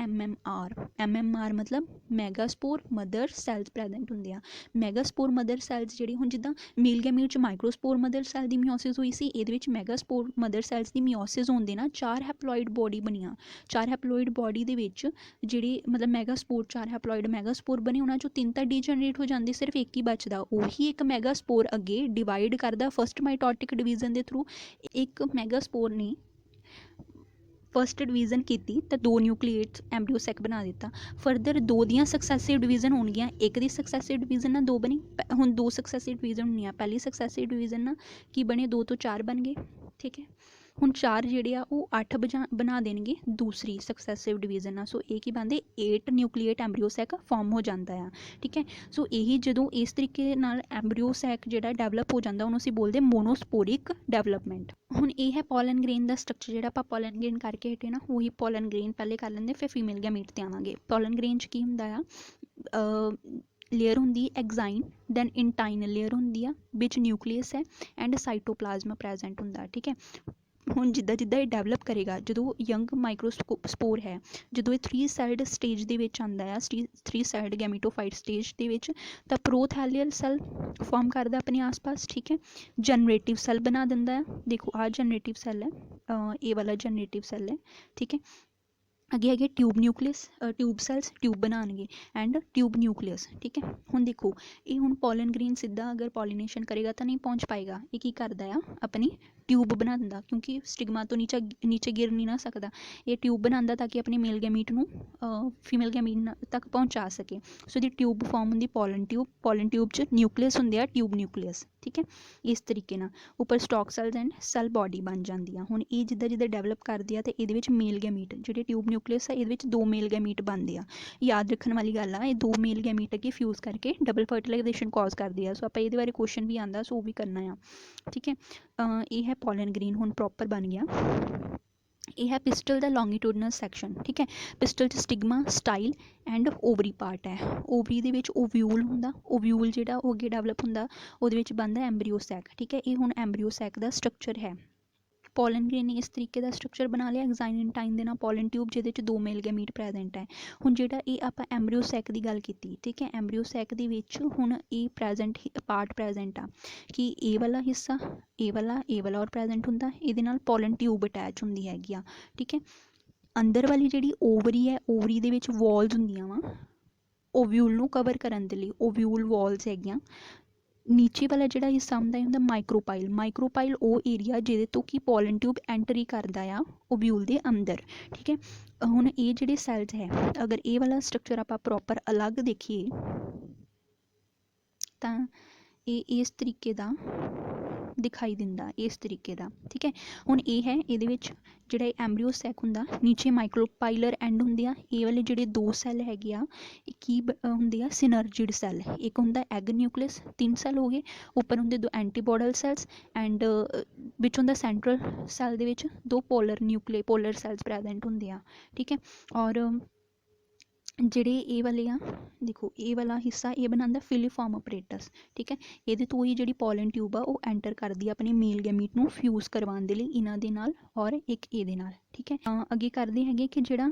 MMR ਮਤਲਬ ਮੈਗਾਸਪੋਰ ਮਦਰ ਸੈਲਸ ਪ੍ਰੈਜ਼ੈਂਟ ਹੁੰਦੇ ਆ। ਮੈਗਾਸਪੋਰ ਮਦਰ ਸੈਲਸ ਜਿਹੜੀ ਹੁਣ ਜਿੱਦਾਂ ਮੇਲ ਗੈਮੀਟ 'ਚ ਮਾਈਕਰੋਸਪੋਰ ਮਦਰ ਸੈਲ ਦੀ ਮਿਓਸਿਸ ਹੋਈ ਸੀ, ਇਹਦੇ ਵਿੱਚ ਮੈਗਾਸਪੋਰ ਮਦਰ ਸੈਲਸ ਦੀ ਮਿਓਸਿਸ ਹੋਣ ਦੇ ਨਾਲ 4 ਹੈਪਲੋਇਡ ਬੋਡੀ ਬਣੀਆਂ, 4 ਹੈਪਲੋਇਡ ਬੋਡੀ ਦੇ ਵਿੱਚ ਜਿਹੜੇ ਮਤਲਬ ਮੈਗਾਸਪੋਰ 4 ਹੈਪਲੋਇਡ ਮੈਗਾਸਪੋਰ ਬਣੇ, ਉਹਨਾਂ 'ਚੋਂ 3 ਤਾਂ ਡੀਜਨਰੇਟ ਹੋ ਜਾਂਦੇ, ਸਿਰਫ ਇੱਕ ਹੀ ਬਚਦਾ, ਉਹੀ ਇੱਕ ਮੈਗਾਸਪੋਰ ਅੱਗੇ ਡਿਵਾਈਡ ਕਰਦਾ ਫਸਟ ਮਾਈਟੋਟਿਕ ਡਿਵੀਜ਼ਨ ਦੇ ਥਰੂ। ਇੱਕ ਮੈਗਾਸਪੋਰ ਨੇ ਫਸਟ ਡਿਵੀਜ਼ਨ ਕੀਤੀ ਤਾਂ 2 ਨਿਊਕਲੀਏਟਸ ਐਮਬਰੀਓਸੈਕ ਬਣਾ ਦਿੱਤਾ, ਫਰਦਰ 2 ਦੀਆਂ ਸਕਸੈਸਿਵ ਡਿਵੀਜ਼ਨ ਹੋਣਗੀਆਂ, ਇੱਕ ਦੀ ਸਕਸੈਸਿਵ ਡਿਵੀਜ਼ਨ ਨਾਲ 2 ਬਣੀ, ਹੁਣ 2 ਸਕਸੈਸਿਵ ਡਿਵੀਜ਼ਨ ਹੋਣੀਆਂ, ਪਹਿਲੀ ਸਕਸੈਸਿਵ ਡਿਵੀਜ਼ਨ ਨਾਲ ਕੀ ਬਣੇ 2 ਤੋਂ 4 ਬਣ ਗਏ, ਠੀਕ ਹੈ। ਹੁਣ 4 ਜਿਹੜੇ ਆ ਉਹ 8 ਬਣਾ ਦੇਣਗੇ ਦੂਸਰੀ ਸਕਸੈਸਿਵ ਡਿਵੀਜ਼ਨ ਨਾਲ, ਸੋ ਇਹ ਕੀ ਬਣਦੇ 8 ਨਿਊਕਲੀਏਟ ਐਮਬਰੀਓਸੈਕ ਫਾਰਮ ਹੋ ਜਾਂਦਾ ਆ, ਠੀਕ ਹੈ। ਸੋ ਇਹੀ ਜਦੋਂ ਇਸ ਤਰੀਕੇ ਨਾਲ ਐਮਬਰੀਓਸੈਕ ਜਿਹੜਾ ਡਿਵੈਲਪ ਹੋ ਜਾਂਦਾ ਉਹਨੂੰ ਅਸੀਂ ਬੋਲਦੇ ਮੋਨੋਸਪੋਰਿਕ ਡਿਵੈਲਪਮੈਂਟ। ਹੁਣ ਇਹ ਹੈ ਪੋਲਨ ਗ੍ਰੇਨ ਦਾ ਸਟਰਕਚਰ, ਜਿਹੜਾ ਆਪਾਂ ਪੋਲਨ ਗ੍ਰੇਨ ਕਰਕੇ ਹਟੇ ਨਾ, ਉਹੀ ਪੋਲਨ ਗ੍ਰੇਨ ਪਹਿਲੇ ਕਰ ਲੈਂਦੇ, ਫਿਰ ਫੀਮੇਲ ਗੈਮੀਟ 'ਤੇ ਆਵਾਂਗੇ। ਪੋਲਨ ਗ੍ਰੇਨ 'ਚ ਕੀ ਹੁੰਦਾ ਆ, ਲੇਅਰ ਹੁੰਦੀ ਐਗਜ਼ਾਈਨ, ਦੈਨ ਇੰਟਾਈਨ ਲੇਅਰ ਹੁੰਦੀ ਆ, ਵਿੱਚ ਨਿਊਕਲੀਅਸ ਹੈ ਐਂਡ ਸਾਈਟੋਪਲਾਜ਼ਮ ਪ੍ਰੈਜ਼ੈਂਟ ਹੁੰਦਾ, ਠੀਕ ਹੈ। ਹੁਣ ਜਿੱਦਾਂ ਇਹ ਡਿਵੈਲਪ ਕਰੇਗਾ, ਜਦੋਂ ਯੰਗ ਮਾਈਕਰੋਸਪੋਰ ਹੈ, ਜਦੋਂ ਇਹ 3 ਸੈਲਡ ਸਟੇਜ ਦੇ ਵਿੱਚ ਆਉਂਦਾ ਆ, 3 ਸੈਲਡ ਗੈਮੀਟੋਫਾਈਟ ਸਟੇਜ ਦੇ ਵਿੱਚ, ਤਾਂ ਪ੍ਰੋਥੈਲੀਅਲ ਸੈੱਲ ਫਾਰਮ ਕਰਦਾ ਆਪਣੇ ਆਸ-ਪਾਸ, ਠੀਕ ਹੈ। ਜਨਰੇਟਿਵ ਸੈੱਲ ਬਣਾ ਦਿੰਦਾ ਹੈ, ਦੇਖੋ ਆਹ ਜਨਰੇਟਿਵ ਸੈੱਲ ਹੈ, ਇਹ ਵਾਲਾ ਜਨਰੇਟਿਵ ਸੈੱਲ ਹੈ, ਠੀਕ ਹੈ। ਅੱਗੇ ਹੈਗੇ tube nucleus, tube cells tube ਬਣਾਉਣਗੇ ਐਂਡ ਟਿਊਬ ਨਿਊਕਲੀਅਸ, ਠੀਕ ਹੈ। ਹੁਣ ਦੇਖੋ ਇਹ ਹੁਣ ਪੋਲਨ ਗ੍ਰੇਨ ਸਿੱਧਾ ਅਗਰ ਪੋਲੀਨੇਸ਼ਨ ਕਰੇਗਾ ਤਾਂ ਨਹੀਂ ਪਹੁੰਚ ਪਾਏਗਾ, ਇਹ ਕੀ ਕਰਦਾ ਆ, ਆਪਣੀ ट्यूब बना दिंदा क्योंकि स्टिग्मा तो नीचे गिर नहीं ना सकता, ये ट्यूब बनाता ताकि अपने मेल गैमीट नूं फीमेल गैमीट तक पहुँचा सके। सो दी ट्यूब फॉर्म होंदी पोलन ट्यूब च न्यूक्लियस होंदे आ, ट्यूब न्यूक्लियस, ठीक है। इस तरीके नाल उपर stock cells and cell body बन जाती है। हुण ये जिद्दां जिद्दां डेवलप करदी आ ते इहदे विच मेल गैमीट जिहड़े ट्यूब न्यूक्लियस है इहदे विच 2 मेल गैमीट बनदे आ। याद रखने वाली गल आ, ये 2 मेल गैमीट अगे फ्यूज़ करके डबल फर्टिलाइजेशन कॉज करदी है। सो आपां इहदे बारे क्वेश्चन भी आंदा, सो भी करना आ, ठीक है। ये है पोलन ग्रेन, हुण प्रॉपर बन गया। यह है पिस्टल दा लॉन्गिट्यूडनल सैक्शन, ठीक है। पिस्टल च stigma, style and ovary part है। ओवरी दे विच ओव्यूल हुंदा, ओव्यूल जिहड़ा ओह अगे डेवलप हुंदा उहदे विच बनदा एंब्रियो सैक, ठीक है। ये हुण एंब्रियो सैक दा स्ट्रक्चर है। पोलन ग्रेन ने इस तरीके का स्ट्रक्चर बना लिया एक्साइनटाइन दे नाल पोलन ट्यूब जिहदे च 2 मेल गैमीट प्रेजेंट है। हुण जिहड़ा ये आपां एंब्रियो सैक दी गल कीती, ठीक है। एंब्रियो सैक दे विच हुण ये पार्ट प्रेजेंट आ कि ए वाला हिस्सा ए वाला और प्रेजेंट हुंदा, इहदे नाल पोलन ट्यूब अटैच हुंदी हैगी आ, ठीक है। अंदर वाली जिहड़ी ओवरी है, ओवरी दे विच वॉल्स हुंदियां वा ओव्यूल नूं कवर करन दे लई, ओव्यूल वॉल्स हैगियां। नीचे वाला जिहड़ा हिस्सा हुंदा है हुंदा माइक्रोपाइल वो एरिया जिहदे तो कि पोलन ट्यूब एंट्री करदा आ ओव्यूल दे अंदर, ठीक है। हुण ये जिहड़े सैल्स है, अगर ये वाला स्ट्रक्चर आपां प्रॉपर अलग देखिए तां ये इस तरीके दा दिखाई दिंदा, इस तरीके दा, ठीक है। हुण ये है इहदे विच जिहड़ा एंब्रियो सैक हुंदा नीचे माइक्रोपाइलर एंड हुंदे आ, ये वाले जिहड़े 2 सैल हैगे आ की हुंदे आ सिनर्जिड सैल। एक हुंदा एग न्यूक्लियस, 3 सैल हो गए, उपर हुंदे 2 एंटीबॉडल सैल्स एंड विच हुंदा सेंट्रल सैल दे विच 2 पोलर सैल्स प्रेजेंट हुंदे आ, ठीक है। और जिहड़े ये वाले आ देखो, ये वाला हिस्सा ये बनांदा फिलीफॉर्म अपरेटस, ठीक है। ये तो ही जिहड़ी पोलन ट्यूब आ वो एंटर करदी है अपने मेल गैमीट नूं फ्यूज़ करवाउण दे लई इन्हां दे नाल और एक इहदे नाल, ठीक है। अगे करदे हैगे कि जिहड़ा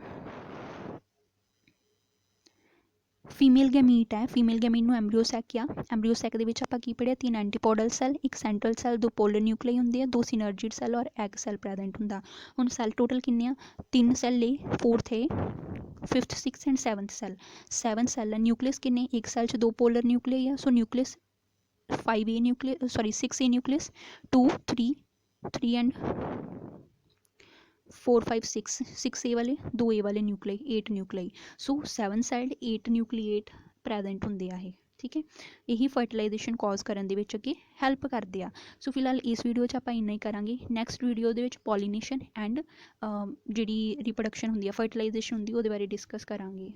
फीमेल गैमीट है, फीमेल गैमीट नूं एंब्रियो सैक किया, एंब्रियो सैक दे विच आपां की पढ़िया 3 एंटीपोडल सैल, एक सेंट्रल सैल, 2 पोलर न्यूक्लियाई हुंदे आ, 2 सिनर्जिड सैल और एग सैल प्रेजेंट हुंदा। हुण सैल टोटल किन्ने आ, 3 सैल ले, 4th है, 5th 6th and 7th cell, 7 cell है। न्यूक्लियस किन्ने, एक सैल च 2 पोलर न्यूक्लियाई है, so nucleus 5A nucleus sorry 6A nucleus, 2 3 and 4 5 6 A वाले 2 ए वाले nuclei, 8 nuclei. So 7 celled 8 nucleate present हुंदे आ, ठीक है। यही फर्टिलाइजेशन कॉज करन दे विच अगे हैल्प करदे आ। सो फिलहाल इस वीडियो च आपां इन्ना ही करांगे। Next video they which पॉलीनेशन and जिहड़ी रिप्रोडक्शन हुंदी है, फर्टिलाइजेशन हुंदी, ओहदे बारे डिस्कस करांगे।